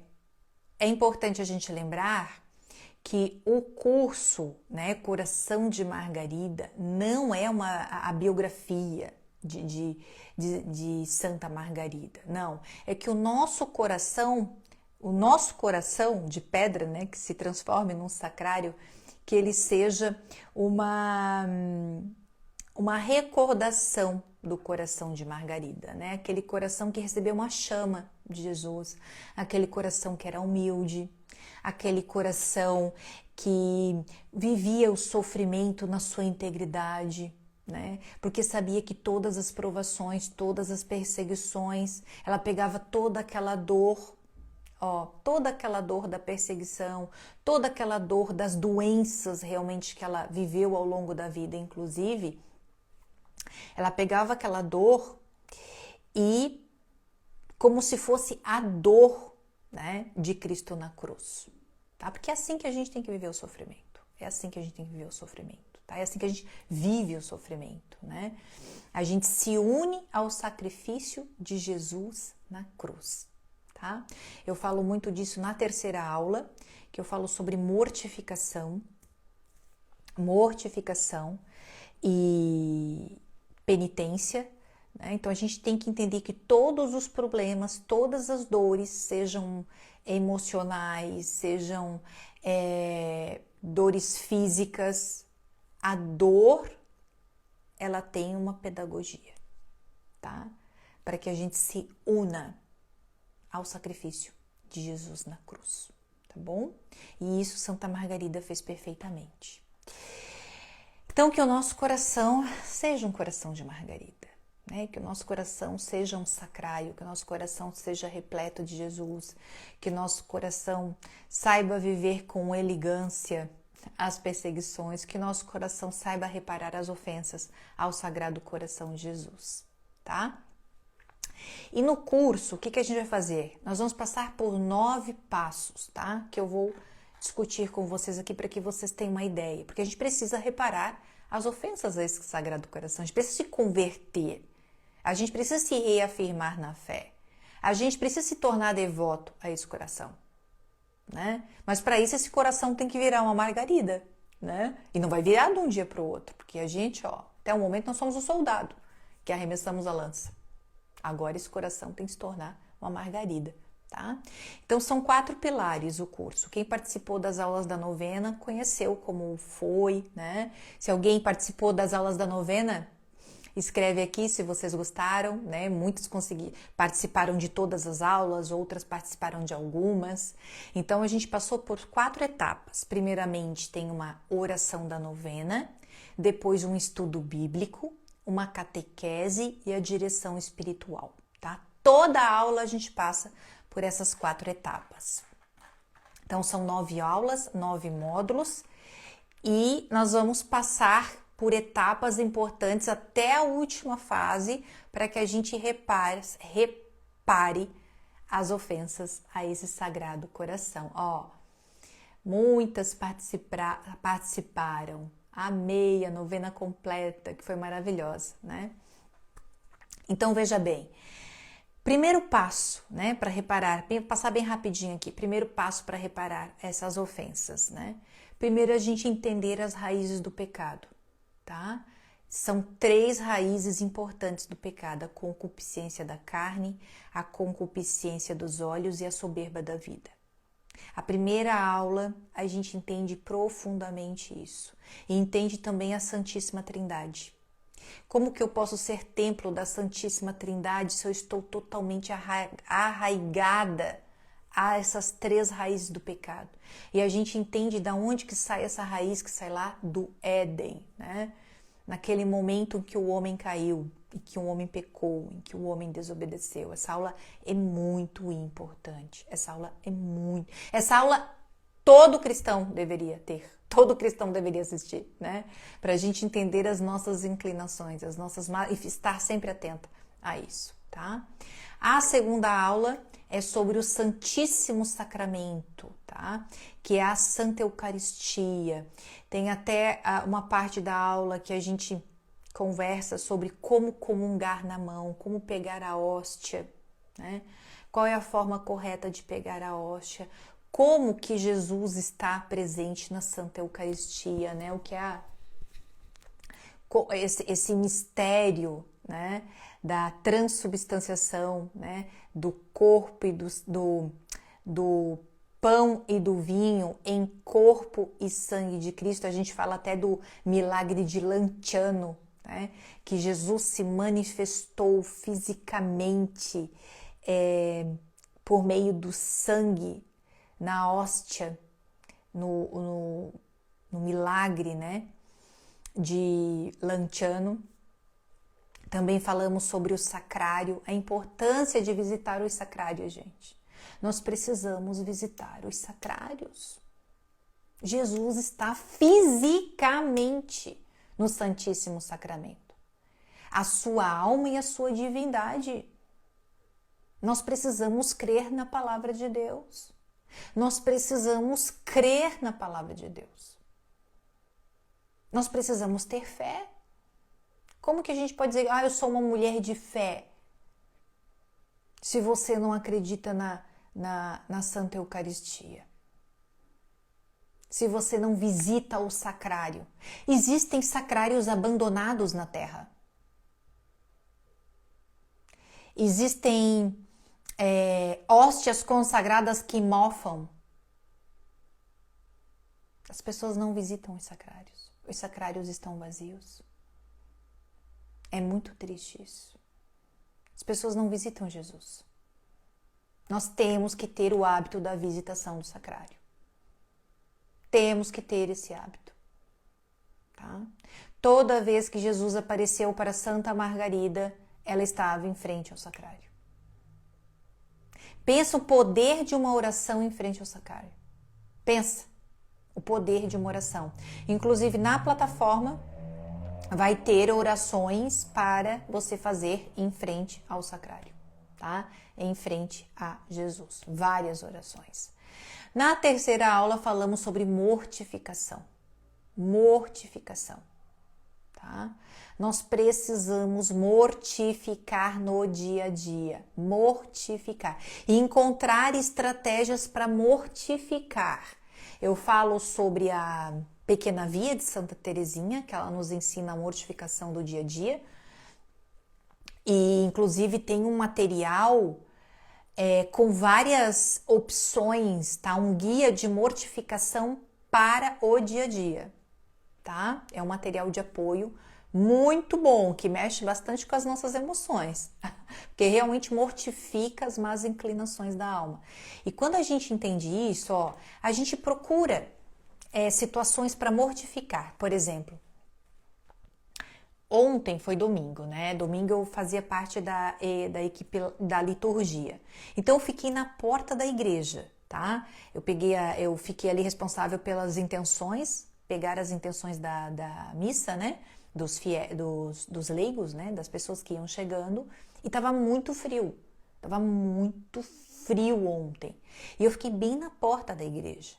Speaker 1: importante a gente lembrar que o curso, né, Coração de Margarida, não é a biografia de Santa Margarida, não. É que o nosso coração de pedra, né, que se transforme num sacrário, que ele seja uma recordação do coração de Margarida, né? Aquele coração que recebeu uma chama de Jesus, aquele coração que era humilde, aquele coração que vivia o sofrimento na sua integridade, né? Porque sabia que todas as provações, todas as perseguições, ela pegava toda aquela dor, toda aquela dor da perseguição, toda aquela dor das doenças realmente que ela viveu ao longo da vida, inclusive, ela pegava aquela dor e como se fosse a dor, né, de Cristo na cruz, tá? Porque é assim que a gente tem que viver o sofrimento. É assim que a gente tem que viver o sofrimento, tá? É assim que a gente vive o sofrimento, né? A gente se une ao sacrifício de Jesus na cruz, tá? Eu falo muito disso na terceira aula, que eu falo sobre mortificação e penitência, né? Então a gente tem que entender que todos os problemas, todas as dores, sejam emocionais, sejam dores físicas, a dor ela tem uma pedagogia, tá? Para que a gente se una ao sacrifício de Jesus na cruz, tá bom? E isso Santa Margarida fez perfeitamente. Então, que o nosso coração seja um coração de margarida, né? Que o nosso coração seja um sacrário, que o nosso coração seja repleto de Jesus, que o nosso coração saiba viver com elegância as perseguições, que o nosso coração saiba reparar as ofensas ao Sagrado Coração de Jesus, tá? E no curso, o que a gente vai fazer? Nós vamos passar por 9 passos, tá? Que eu vou discutir com vocês aqui para que vocês tenham uma ideia. Porque a gente precisa reparar as ofensas a esse Sagrado Coração. A gente precisa se converter. A gente precisa se reafirmar na fé. A gente precisa se tornar devoto a esse coração, né? Mas para isso esse coração tem que virar uma margarida, né? E não vai virar de um dia para o outro. Porque a gente, até o momento nós somos o soldado que arremessamos a lança. Agora esse coração tem que se tornar uma margarida, tá? Então são 4 pilares o curso. Quem participou das aulas da novena conheceu como foi, né? Se alguém participou das aulas da novena, escreve aqui se vocês gostaram, né? Muitos participaram de todas as aulas, outras participaram de algumas. Então a gente passou por 4 etapas. Primeiramente tem uma oração da novena, depois um estudo bíblico, uma catequese e a direção espiritual, tá? Toda a aula a gente passa por essas 4 etapas. Então, são 9 aulas, 9 módulos e nós vamos passar por etapas importantes até a última fase para que a gente repare as ofensas a esse Sagrado Coração. Muitas participaram. Amei a novena completa, que foi maravilhosa, né? Então, veja bem. Primeiro passo, né, para reparar, passar bem rapidinho aqui. Primeiro passo para reparar essas ofensas, né? Primeiro, a gente entender as raízes do pecado, tá? São 3 raízes importantes do pecado: a concupiscência da carne, a concupiscência dos olhos e a soberba da vida. A primeira aula a gente entende profundamente isso e entende também a Santíssima Trindade. Como que eu posso ser templo da Santíssima Trindade se eu estou totalmente arraigada a essas 3 raízes do pecado? E a gente entende de onde que sai essa raiz, que sai lá do Éden, né? Naquele momento em que o homem caiu, em que o homem pecou, em que o homem desobedeceu. Essa aula é muito importante. Essa aula todo cristão deveria ter. Todo cristão deveria assistir, né? Para a gente entender as nossas inclinações, e estar sempre atenta a isso, tá? A segunda aula é sobre o Santíssimo Sacramento, tá? Que é a Santa Eucaristia. Tem até uma parte da aula que a gente conversa sobre como comungar na mão, como pegar a hóstia, né? Qual é a forma correta de pegar a hóstia, como que Jesus está presente na Santa Eucaristia, né? O que é esse mistério, né, da transubstanciação, né, do corpo e do pão e do vinho em corpo e sangue de Cristo. A gente fala até do milagre de Lanciano, né, que Jesus se manifestou fisicamente por meio do sangue na hóstia, no milagre, né, de Lanciano. Também falamos sobre o sacrário, a importância de visitar os sacrários, gente. Nós precisamos visitar os sacrários. Jesus está fisicamente no Santíssimo Sacramento. A sua alma e a sua divindade. Nós precisamos crer na palavra de Deus. Nós precisamos crer na palavra de Deus. Nós precisamos ter fé. Como que a gente pode dizer, eu sou uma mulher de fé, se você não acredita na Santa Eucaristia? Se você não visita o sacrário? Existem sacrários abandonados na terra. Existem hóstias consagradas que mofam. As pessoas não visitam os sacrários. Os sacrários estão vazios. É muito triste isso. As pessoas não visitam Jesus. Nós temos que ter o hábito da visitação do sacrário. Temos que ter esse hábito. Tá? Toda vez que Jesus apareceu para Santa Margarida, ela estava em frente ao sacrário. Pensa o poder de uma oração em frente ao sacrário. Pensa o poder de uma oração. Inclusive na plataforma vai ter orações para você fazer em frente ao sacrário, tá? Em frente a Jesus. Várias orações. Na terceira aula falamos sobre mortificação. Mortificação, tá? Nós precisamos mortificar no dia a dia. Mortificar. E encontrar estratégias para mortificar. Eu falo sobre a Pequena Via de Santa Teresinha, que ela nos ensina a mortificação do dia a dia. E, inclusive, tem um material com várias opções, tá? Um guia de mortificação para o dia a dia, tá? É um material de apoio muito bom, que mexe bastante com as nossas emoções, porque realmente mortifica as más inclinações da alma. E quando a gente entende isso, ó, a gente procura situações para mortificar. Por exemplo, ontem foi domingo, né? Domingo eu fazia parte da equipe da liturgia. Então eu fiquei na porta da igreja, tá? Eu fiquei ali responsável pelas intenções, pegar as intenções da missa, né? Dos leigos, né? Das pessoas que iam chegando. E tava muito frio. Tava muito frio ontem. E eu fiquei bem na porta da igreja.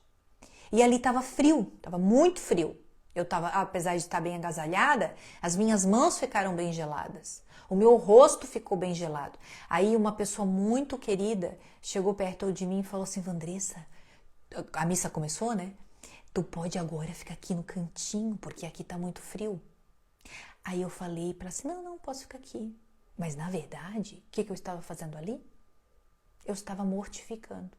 Speaker 1: E ali tava frio, tava muito frio. Eu tava, apesar de estar bem agasalhada, as minhas mãos ficaram bem geladas. O meu rosto ficou bem gelado. Aí uma pessoa muito querida chegou perto de mim e falou assim: Vandressa, a missa começou, né? Tu pode agora ficar aqui no cantinho, porque aqui tá muito frio. Aí eu falei para ela assim: não, posso ficar aqui. Mas na verdade, o que eu estava fazendo ali? Eu estava mortificando.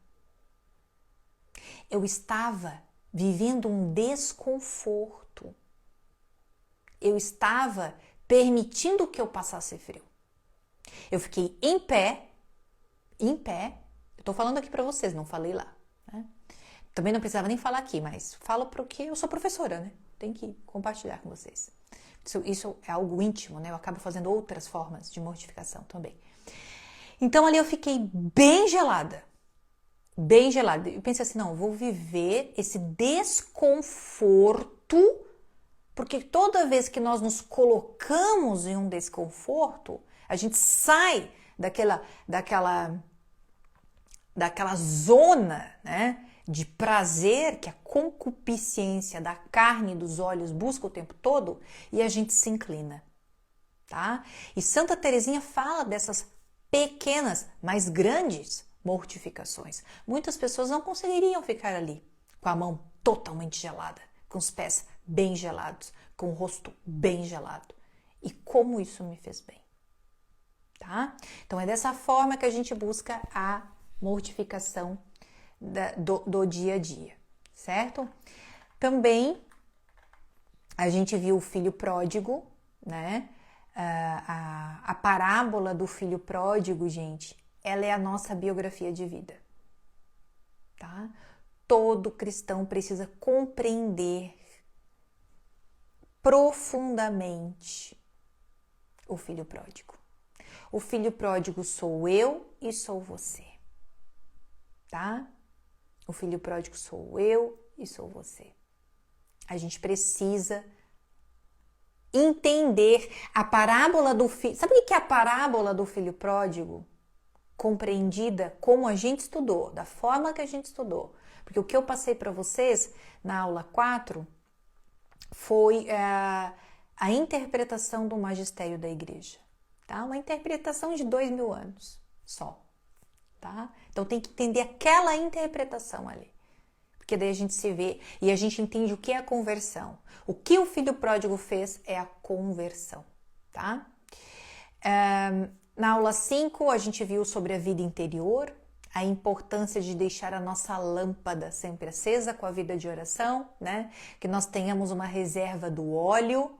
Speaker 1: Eu estava vivendo um desconforto. Eu estava permitindo que eu passasse frio. Eu fiquei em pé. Eu tô falando aqui para vocês, não falei lá, né? Também não precisava nem falar aqui, mas falo porque eu sou professora, né? Tem que compartilhar com vocês. Isso é algo íntimo, né? Eu acabo fazendo outras formas de mortificação também. Então ali eu fiquei bem gelada. Bem gelado. Eu pensei assim, não, eu vou viver esse desconforto, porque toda vez que nós nos colocamos em um desconforto, a gente sai daquela zona, né, de prazer que a concupiscência da carne e dos olhos busca o tempo todo, e a gente se inclina, tá? E Santa Teresinha fala dessas pequenas, mas grandes mortificações. Muitas pessoas não conseguiriam ficar ali com a mão totalmente gelada, com os pés bem gelados, com o rosto bem gelado. E como isso me fez bem, tá? Então é dessa forma que a gente busca a mortificação do dia a dia, certo? Também a gente viu o filho pródigo, né? A parábola do filho pródigo, gente, ela é a nossa biografia de vida, tá? Todo cristão precisa compreender profundamente o filho pródigo. O filho pródigo sou eu e sou você, tá? O filho pródigo sou eu e sou você. A gente precisa entender a parábola do filho. Sabe o que é a parábola do filho pródigo? Compreendida como a gente estudou, da forma que a gente estudou. Porque o que eu passei para vocês na aula 4 foi a interpretação do magistério da igreja, tá? Uma interpretação de 2000 anos só, tá? Então tem que entender aquela interpretação ali, porque daí a gente se vê e a gente entende o que é a conversão. O que o filho pródigo fez é a conversão, tá? Na aula 5 a gente viu sobre a vida interior, a importância de deixar a nossa lâmpada sempre acesa com a vida de oração, né? Que nós tenhamos uma reserva do óleo.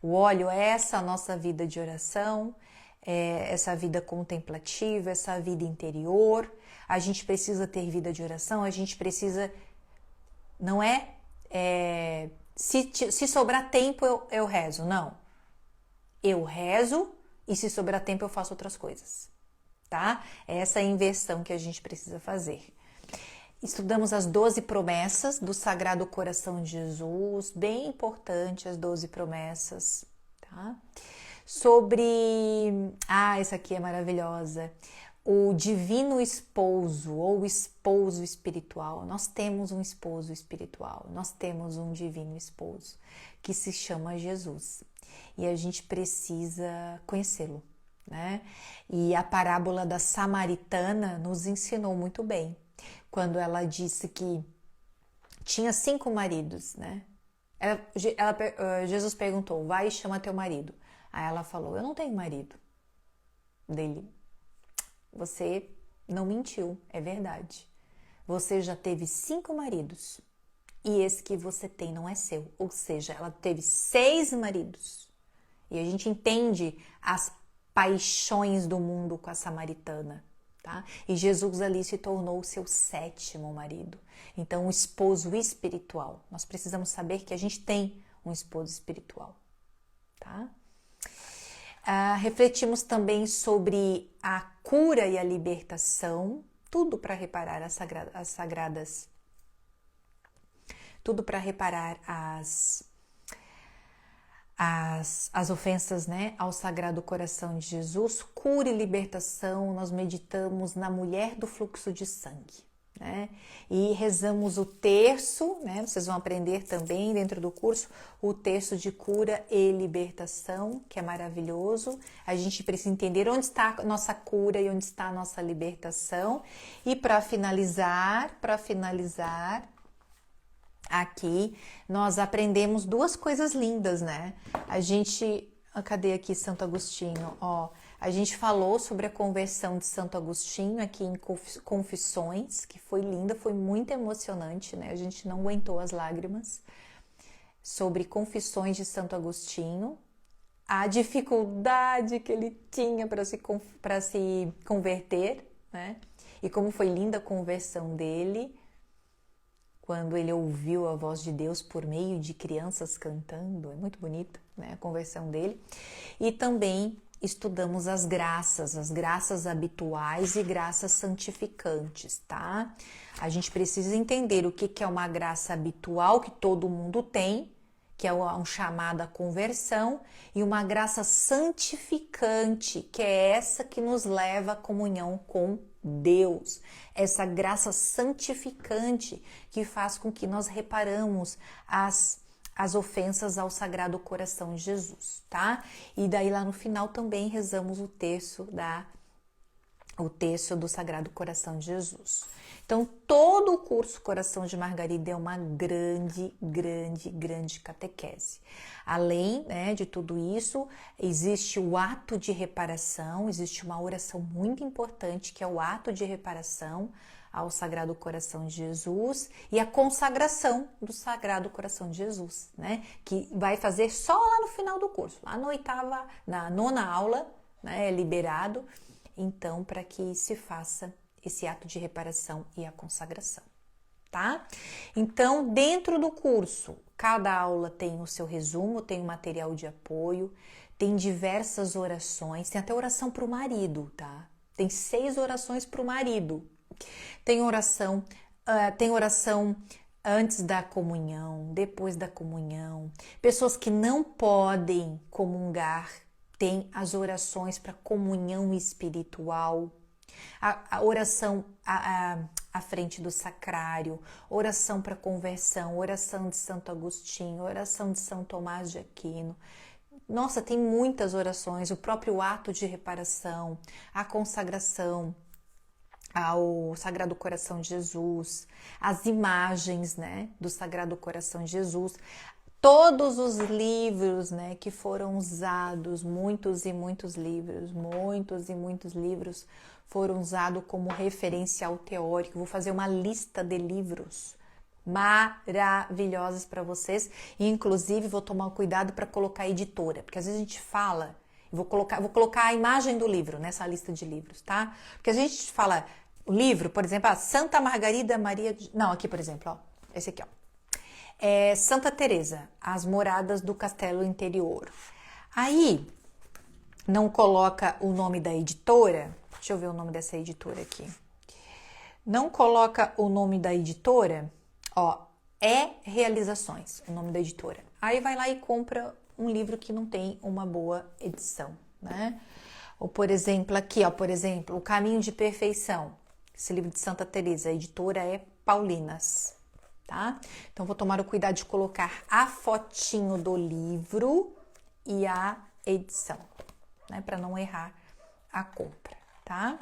Speaker 1: O óleo é essa nossa vida de oração, essa vida contemplativa, essa vida interior. A gente precisa ter vida de oração, a gente precisa, não Se sobrar tempo, eu rezo. Não. Eu rezo e se sobrar tempo, eu faço outras coisas. Tá? Essa é a inversão que a gente precisa fazer. Estudamos as 12 promessas do Sagrado Coração de Jesus, bem importante as 12 promessas, tá? Sobre, essa aqui é maravilhosa, o divino esposo ou esposo espiritual. Nós temos um esposo espiritual, nós temos um divino esposo que se chama Jesus e a gente precisa conhecê-lo, né? E a parábola da Samaritana nos ensinou muito bem, quando ela disse que tinha 5 maridos, né? Jesus perguntou, vai e chama teu marido. Aí ela falou, eu não tenho marido. Dele, você não mentiu, é verdade. Você já teve 5 maridos e esse que você tem não é seu. Ou seja, ela teve 6 maridos. E a gente entende as paixões do mundo com a samaritana, tá? E Jesus ali se tornou o seu 7º marido. Então, um esposo espiritual. Nós precisamos saber que a gente tem um esposo espiritual, tá? Refletimos também sobre a cura e a libertação, tudo para reparar as sagradas, tudo para reparar as ofensas, né, ao Sagrado Coração de Jesus. Cura e libertação, nós meditamos na mulher do fluxo de sangue, né, e rezamos o terço, né, vocês vão aprender também dentro do curso, o terço de cura e libertação, que é maravilhoso. A gente precisa entender onde está a nossa cura e onde está a nossa libertação. E para finalizar, aqui nós aprendemos 2 coisas lindas, né? Cadê aqui Santo Agostinho? Ó, a gente falou sobre a conversão de Santo Agostinho aqui em Confissões, que foi linda, foi muito emocionante, né? A gente não aguentou as lágrimas. Sobre Confissões de Santo Agostinho, a dificuldade que ele tinha para se converter, né? E como foi linda a conversão dele, quando ele ouviu a voz de Deus por meio de crianças cantando. É muito bonita, né, a conversão dele. E também estudamos as graças habituais e graças santificantes, tá? A gente precisa entender o que é uma graça habitual que todo mundo tem, que é um chamado à conversão, e uma graça santificante, que é essa que nos leva à comunhão com Deus. Essa graça santificante que faz com que nós reparamos as ofensas ao Sagrado Coração de Jesus, tá? E daí lá no final também rezamos o terço do Sagrado Coração de Jesus. Então, todo o curso Coração de Margarida é uma grande catequese. Além, né, de tudo isso, existe o ato de reparação, existe uma oração muito importante, que é o ato de reparação ao Sagrado Coração de Jesus e a consagração do Sagrado Coração de Jesus, né, que vai fazer só lá no final do curso, lá na 9ª aula, né, é liberado, então, para que se faça esse ato de reparação e a consagração, tá? Então, dentro do curso, cada aula tem o seu resumo, tem um material de apoio, tem diversas orações, tem até oração para o marido, tá? Tem 6 orações para o marido. Tem oração antes da comunhão, depois da comunhão. Pessoas que não podem comungar, tem as orações para comunhão espiritual. A oração à frente do sacrário, oração para conversão, oração de Santo Agostinho, oração de São Tomás de Aquino. Nossa, tem muitas orações, o próprio ato de reparação, a consagração ao Sagrado Coração de Jesus, as imagens, né, do Sagrado Coração de Jesus. Todos os livros, né, que foram usados, muitos e muitos livros foram usados como referencial teórico. Vou fazer uma lista de livros maravilhosos para vocês e inclusive vou tomar cuidado para colocar a editora, porque às vezes a gente fala, vou colocar a imagem do livro nessa lista de livros, tá? Porque a gente fala o livro, por exemplo, Santa Margarida Maria... Não, aqui, por exemplo, ó, esse aqui, ó. Santa Teresa, As Moradas do Castelo Interior. Aí, não coloca o nome da editora. Deixa eu ver o nome dessa editora aqui. Não coloca o nome da editora, ó, Realizações, o nome da editora. Aí vai lá e compra um livro que não tem uma boa edição, né? Ou, por exemplo, aqui, ó, por exemplo, O Caminho de Perfeição. Esse livro de Santa Teresa, a editora é Paulinas, tá? Então, vou tomar o cuidado de colocar a fotinho do livro e a edição, né? Para não errar a compra, tá?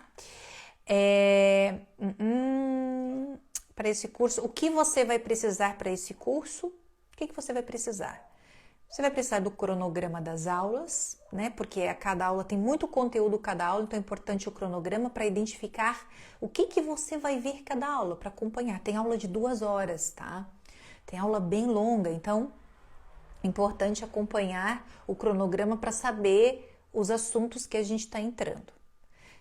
Speaker 1: Para esse curso, o que você vai precisar para esse curso? O que você vai precisar? Você vai precisar do cronograma das aulas, né? Porque a cada aula tem muito conteúdo cada aula, então é importante o cronograma para identificar o que você vai ver cada aula, para acompanhar. Tem aula de 2 horas, tá? Tem aula bem longa, então é importante acompanhar o cronograma para saber os assuntos que a gente está entrando.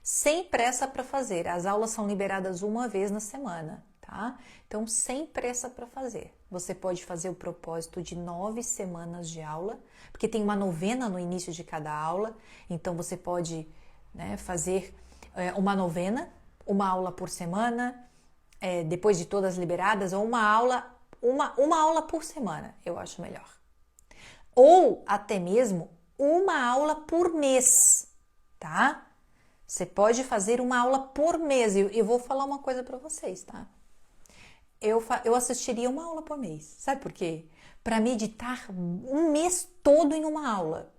Speaker 1: Sem pressa para fazer, as aulas são liberadas uma vez na semana, tá? Então, sem pressa para fazer. Você pode fazer o propósito de 9 semanas de aula, porque tem uma novena no início de cada aula, então você pode, né, fazer uma novena, uma aula por semana, depois de todas liberadas, ou uma aula por semana, eu acho melhor. Ou até mesmo uma aula por mês, tá? Você pode fazer uma aula por mês. E eu vou falar uma coisa para vocês, tá? Eu assistiria uma aula por mês. Sabe por quê? Para meditar um mês todo em uma aula.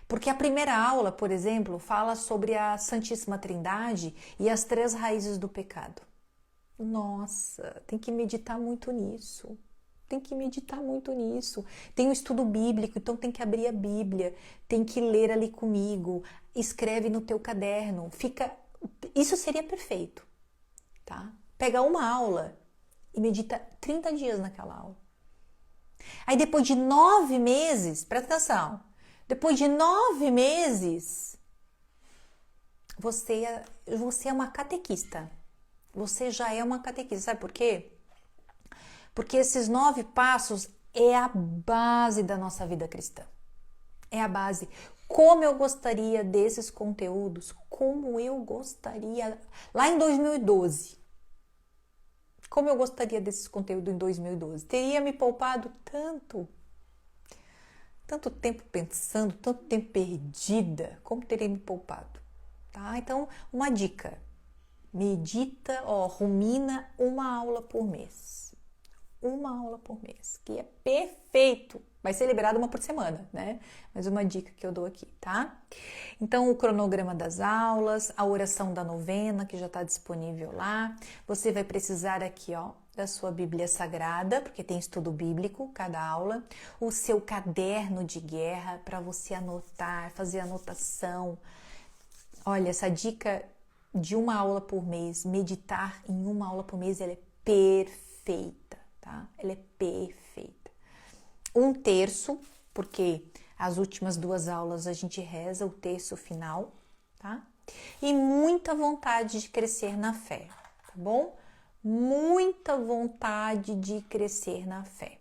Speaker 1: Porque a primeira aula, por exemplo, fala sobre a Santíssima Trindade e as 3 raízes do pecado. Nossa, tem que meditar muito nisso. Tem que meditar muito nisso. Tem o estudo bíblico, então tem que abrir a Bíblia, tem que ler ali comigo, escreve no teu caderno. Isso seria perfeito, tá? Pega uma aula e medita 30 dias naquela aula. Aí depois de 9 meses, presta atenção, depois de 9 meses, você é uma catequista. Você já é uma catequista, sabe por quê? Porque esses 9 passos é a base da nossa vida cristã. É a base. Como eu gostaria desses conteúdos, como eu gostaria, lá em 2012, como eu gostaria desses conteúdos em 2012. Teria me poupado tanto tempo pensando, tanto tempo perdida, como teria me poupado, tá? Então, uma dica, medita, rumina uma aula por mês. Uma aula por mês, que é perfeito. Vai ser liberada uma por semana, né? Mas uma dica que eu dou aqui, tá? Então, o cronograma das aulas, a oração da novena, que já está disponível lá. Você vai precisar aqui, ó, da sua Bíblia Sagrada, porque tem estudo bíblico cada aula. O seu caderno de guerra para você anotar, fazer anotação. Olha, essa dica de uma aula por mês, meditar em uma aula por mês, ela é perfeita. Tá? Ela é perfeita. 1/3, porque as últimas 2 aulas a gente reza o terço final, tá? E muita vontade de crescer na fé, tá bom? Muita vontade de crescer na fé.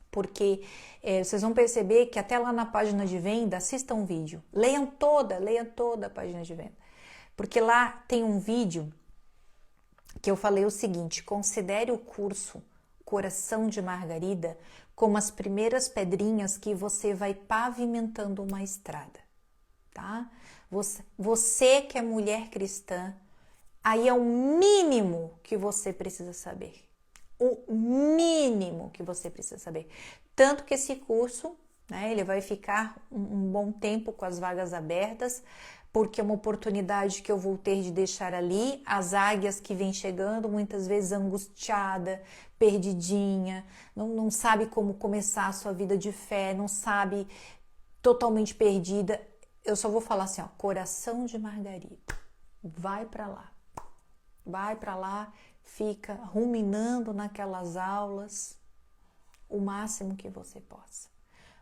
Speaker 1: Porque vocês vão perceber que até lá na página de venda, assistam um vídeo. Leiam toda a página de venda. Porque lá tem um vídeo que eu falei o seguinte: considere o curso Coração de Margarida como as primeiras pedrinhas que você vai pavimentando uma estrada, tá? Você que é mulher cristã, aí é o mínimo que você precisa saber. O mínimo que você precisa saber. Tanto que esse curso, né, ele vai ficar um bom tempo com as vagas abertas, porque é uma oportunidade que eu vou ter de deixar ali as águias que vêm chegando, muitas vezes angustiada, perdidinha, não sabe como começar a sua vida de fé, não sabe, totalmente perdida. Eu só vou falar assim, ó, Coração de Margarida, vai para lá, fica ruminando naquelas aulas o máximo que você possa.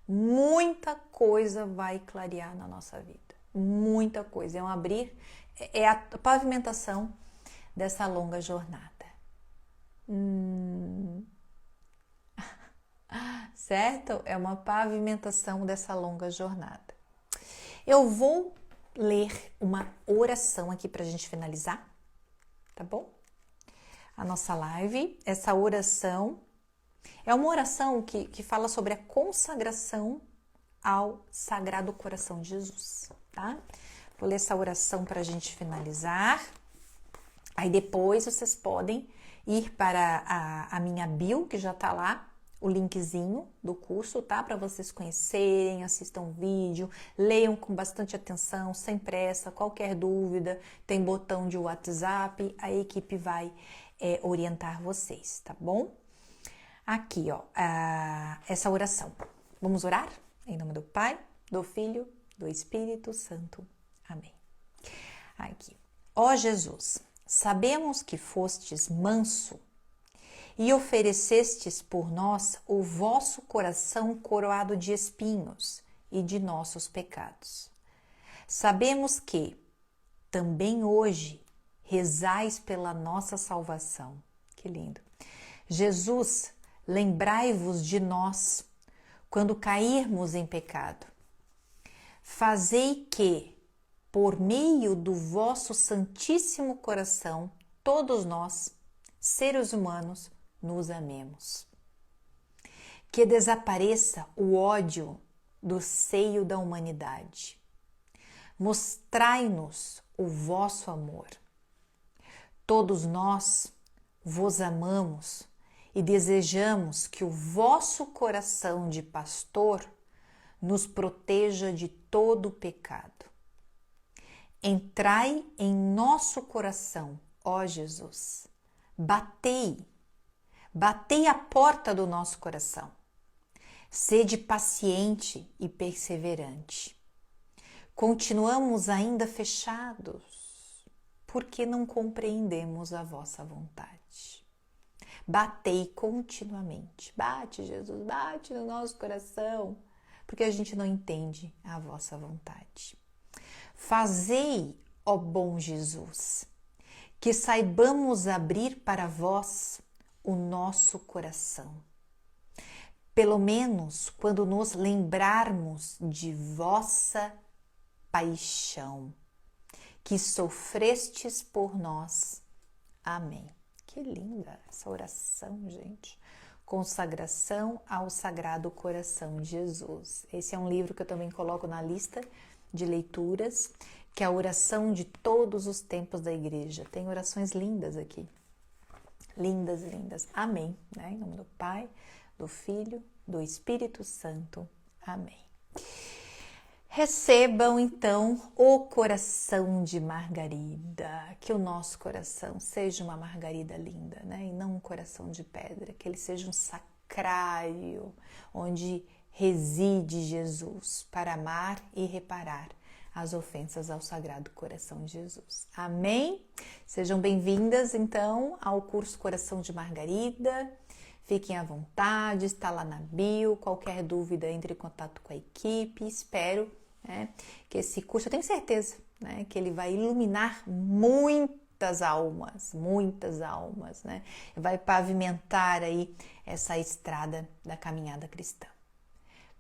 Speaker 1: Muita coisa vai clarear na nossa vida. Muita coisa. É um abrir, é a pavimentação dessa longa jornada. certo? É uma pavimentação dessa longa jornada. Eu vou ler uma oração aqui para a gente finalizar, tá bom? A nossa live. Essa oração é uma oração que fala sobre a consagração ao Sagrado Coração de Jesus, tá? Vou ler essa oração para a gente finalizar. Aí depois vocês podem ir para a minha bio, que já tá lá, o linkzinho do curso, tá? Para vocês conhecerem, assistam o vídeo, leiam com bastante atenção, sem pressa, qualquer dúvida, tem botão de WhatsApp, a equipe vai orientar vocês, tá bom? Aqui, ó, essa oração. Vamos orar? Em nome do Pai, do Filho, do Espírito Santo. Amém. Aqui. Ó Jesus, sabemos que fostes manso e oferecestes por nós o vosso coração coroado de espinhos e de nossos pecados. Sabemos que também hoje rezais pela nossa salvação. Que lindo. Jesus, lembrai-vos de nós quando cairmos em pecado. Fazei que, por meio do vosso Santíssimo Coração, todos nós, seres humanos, nos amemos. Que desapareça o ódio do seio da humanidade. Mostrai-nos o vosso amor. Todos nós vos amamos e desejamos que o vosso coração de pastor nos proteja de todo pecado. Entrai em nosso coração, ó Jesus. Batei a porta do nosso coração. Sede paciente e perseverante. Continuamos ainda fechados, porque não compreendemos a vossa vontade. Batei continuamente. Bate, Jesus, bate no nosso coração, porque a gente não entende a vossa vontade. Fazei, ó bom Jesus, que saibamos abrir para vós o nosso coração. Pelo menos quando nos lembrarmos de vossa paixão, que sofrestes por nós. Amém. Que linda essa oração, gente. Consagração ao Sagrado Coração de Jesus. Esse é um livro que eu também coloco na lista de leituras, que é a oração de todos os tempos da igreja. Tem orações lindas aqui. Lindas, lindas. Amém. Né? Em nome do Pai, do Filho, do Espírito Santo. Amém. Recebam, então, o coração de Margarida. Que o nosso coração seja uma Margarida linda, né? E não um coração de pedra. Que ele seja um sacrário, onde reside Jesus para amar e reparar as ofensas ao Sagrado Coração de Jesus. Amém? Sejam bem-vindas, então, ao curso Coração de Margarida. Fiquem à vontade, está lá na bio. Qualquer dúvida, entre em contato com a equipe. Espero, né, que esse curso, eu tenho certeza, né, que ele vai iluminar muitas almas, né? Vai pavimentar aí essa estrada da caminhada cristã.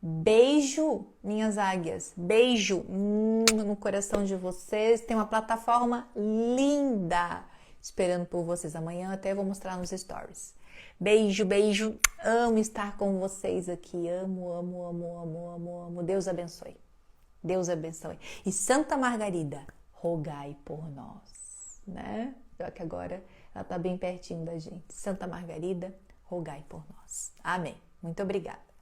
Speaker 1: Beijo, minhas águias, beijo no coração de vocês. Tem uma plataforma linda esperando por vocês. Amanhã até vou mostrar nos stories. Beijo, beijo. Amo estar com vocês aqui. Amo, amo, amo, amo, amo, amo. Deus abençoe. Deus abençoe. E Santa Margarida, rogai por nós, né? Só que agora ela está bem pertinho da gente. Santa Margarida, rogai por nós. Amém. Muito obrigada.